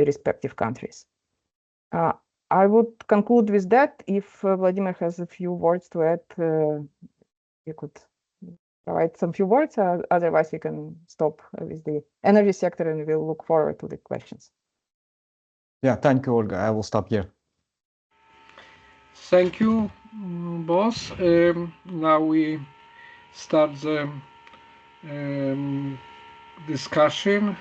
respective countries. I would conclude with that. If Vladimir has a few words to add, you could provide some few words. Otherwise, we can stop with the energy sector and we'll look forward to the questions. Yeah, thank you, Olga. I will stop here. Thank you, boss. Now we start the discussion.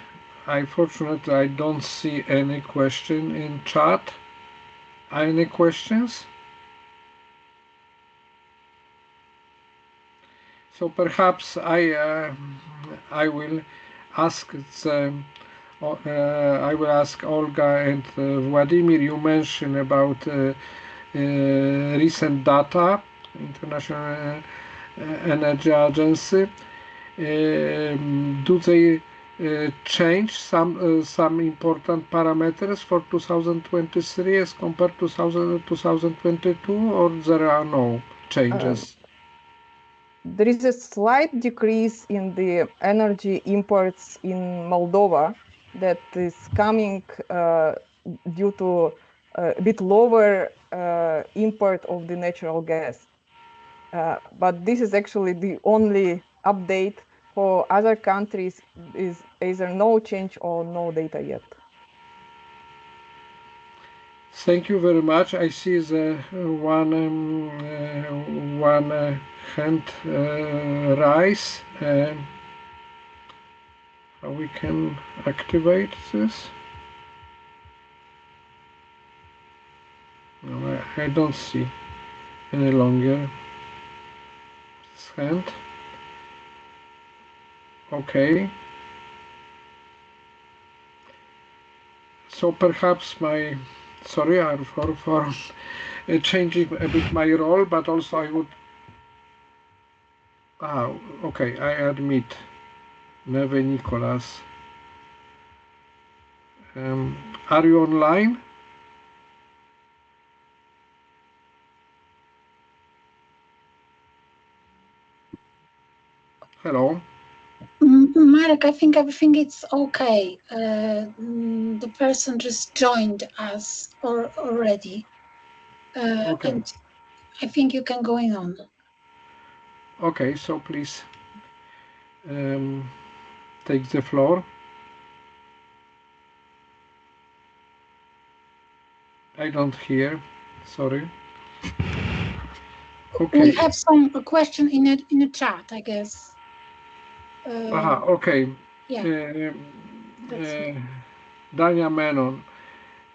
Unfortunately, I don't see any question in chat. Any questions? So perhaps I will ask Olga and Vladimir. You mentioned about recent data, International Energy Agency. Do they change some important parameters for 2023 as compared to 2022, or there are no changes? There is a slight decrease in the energy imports in Moldova that is coming due to a bit lower import of the natural gas. But this is actually the only update. For other countries is either no change or no data yet. Thank you very much. I see the one hand rise. How we can activate this? No, I don't see any longer this hand. Okay. So perhaps sorry for changing a bit my role, but also I would Okay, I admit. Neve Nicolas. Are you online? Hello. Marek, I think everything is okay. The person just joined us already. Okay. And I think you can go on. Okay, so please take the floor. I don't hear. Sorry. Okay. We have a question in the chat, I guess. Okay. Yeah. Dania Menon.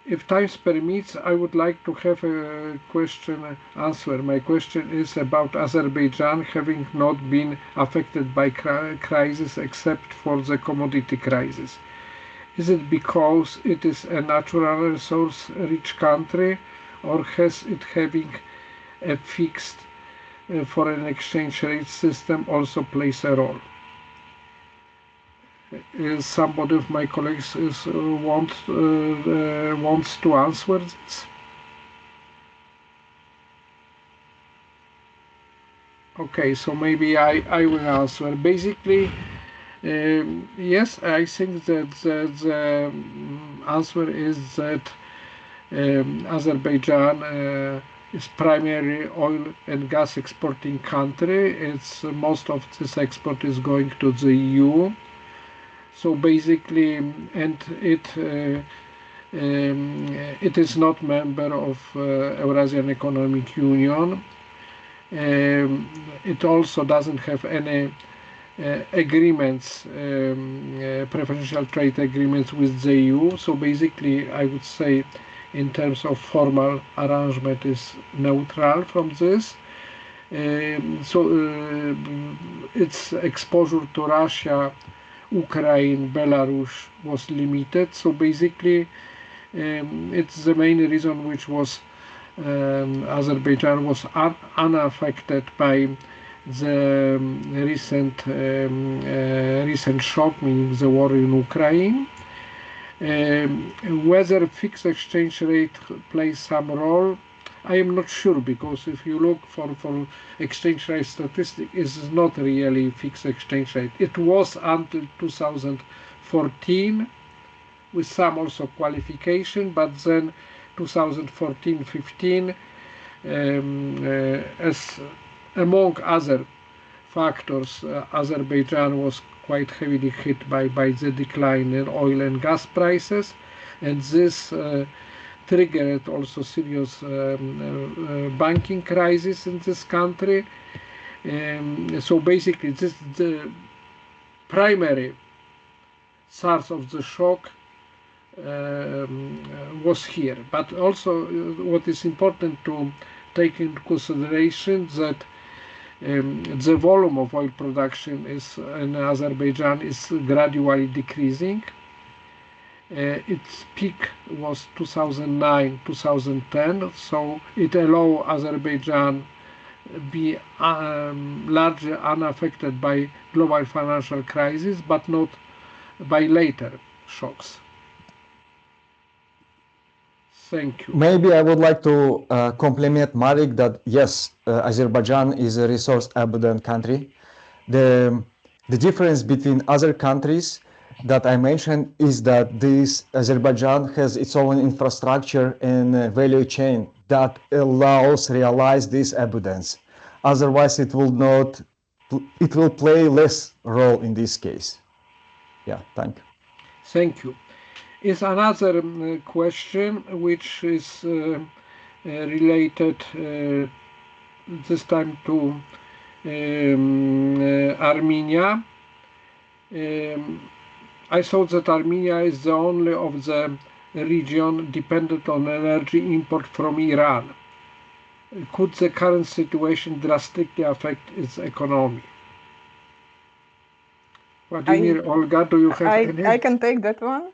If time permits, I would like to have a question answer. My question is about Azerbaijan having not been affected by crisis except for the commodity crisis. Is it because it is a natural resource-rich country, or has it having a fixed foreign exchange rate system also plays a role? Somebody of my colleagues wants to answer this? Okay, so maybe I will answer. Basically, yes, I think that the answer is that Azerbaijan is primarily oil and gas exporting country. It's most of this export is going to the EU. So basically, and it is not member of Eurasian Economic Union. It also doesn't have any agreements, preferential trade agreements with the EU. So basically, I would say, in terms of formal arrangement, is neutral from this. Its exposure to Russia, Ukraine, Belarus was limited. So basically, it's the main reason which was Azerbaijan was unaffected by the recent shock, meaning the war in Ukraine. Whether fixed exchange rate plays some role, I am not sure, because if you look for exchange rate statistics, it's not really fixed exchange rate. It was until 2014 with some also qualification, but then 2014-15, as among other factors, Azerbaijan was quite heavily hit by the decline in oil and gas prices, and this triggered also serious banking crisis in this country. So basically, this the primary source of the shock was here. But also, what is important to take into consideration that the volume of oil production in Azerbaijan is gradually decreasing. Its peak was 2009-2010, so it allowed Azerbaijan be largely unaffected by global financial crisis, but not by later shocks. Thank you. Maybe I would like to compliment Marek that yes, Azerbaijan is a resource-abundant country. The difference between other countries that I mentioned is that this Azerbaijan has its own infrastructure and value chain that allows realize this abundance. Otherwise, it will play less role in this case. Yeah, thank you. Thank you. Is another question which is related this time to Armenia. I thought that Armenia is the only of the region dependent on energy import from Iran. Could the current situation drastically affect its economy? Vladimir, Olga, do you have any? I can take that one.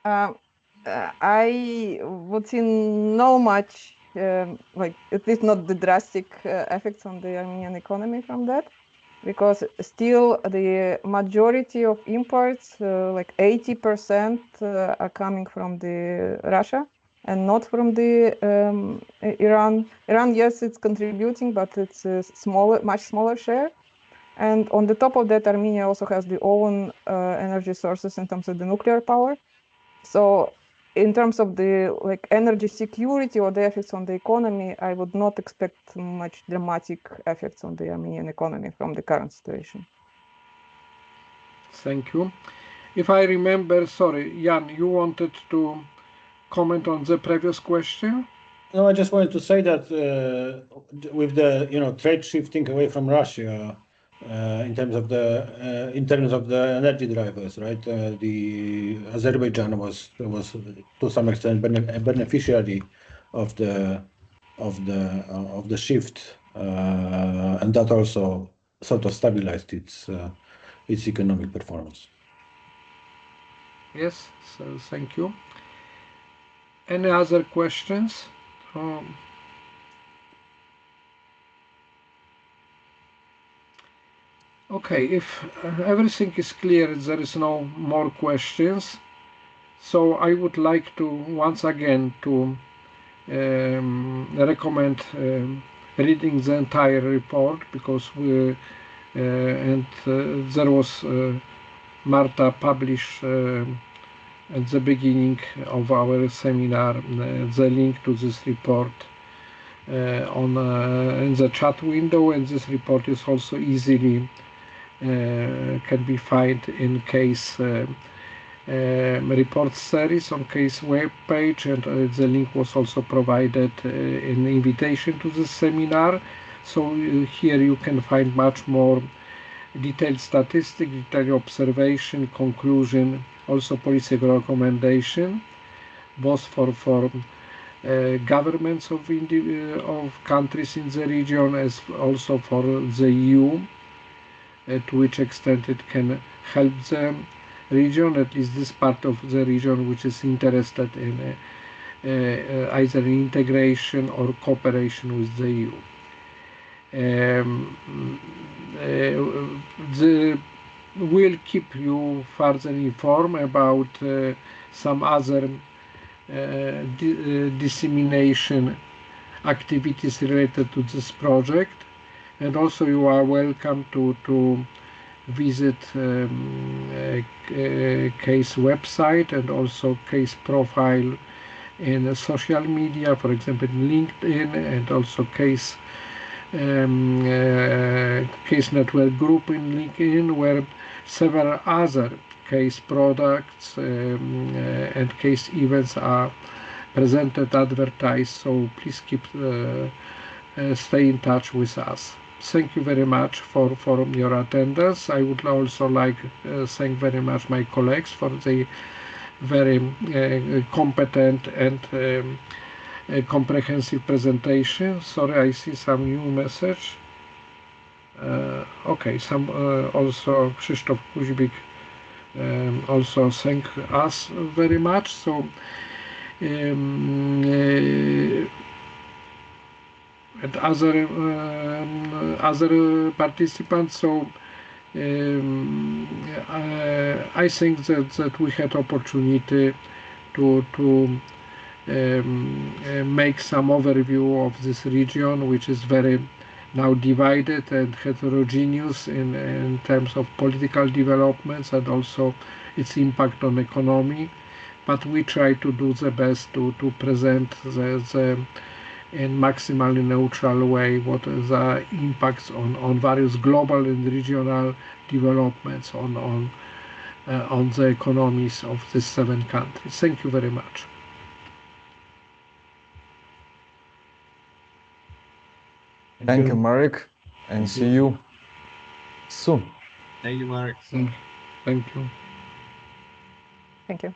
I would see no much, at least not the drastic effects on the Armenian economy from that. because still the majority of imports, like 80%, are coming from the Russia and not from the Iran. Iran, yes, it's contributing, but it's a much smaller share. And on the top of that, Armenia also has their own energy sources in terms of the nuclear power. So in terms of the energy security or the effects on the economy, I would not expect much dramatic effects on the Armenian economy from the current situation. Thank you. If I remember, sorry, Jan, you wanted to comment on the previous question? No, I just wanted to say that with the trade shifting away from Russia, in terms of the energy drivers, right? The Azerbaijan was to some extent a beneficiary of the shift, and that also sort of stabilized its economic performance. Yes, so thank you. Any other questions? Okay, if everything is clear, there is no more questions. So I would like to once again to recommend reading the entire report, because there was Marta published at the beginning of our seminar the link to this report in the chat window, and this report is also easily can be found in case report series on case web page, and the link was also provided in the invitation to the seminar. So here you can find much more detailed statistics, detailed observation, conclusion, also policy recommendation, both for governments of countries in the region, as also for the EU, to which extent it can help the region, at least this part of the region which is interested in either integration or cooperation with the EU. We'll keep you further informed about some other dissemination activities related to this project, and also you are welcome to visit case website and also case profile in social media, for example in LinkedIn, and also case network group in LinkedIn, where several other case products and case events are presented, advertised. So please stay in touch with us. Thank you very much for your attendance. I would also like to thank very much my colleagues for the very competent and comprehensive presentation. Sorry, I see some new message. Okay, some also Krzysztof Kuźbik also thank us very much. So and other participants. So I think that we had opportunity to make some overview of this region, which is very now divided and heterogeneous in terms of political developments and also its impact on economy. But we try to do the best to present the in maximally neutral way what are the impacts on various global and regional developments on the economies of these 7 countries. Thank you very much. Thank you, Marek, and see you soon. Thank you, Marek. Thank you. Thank you.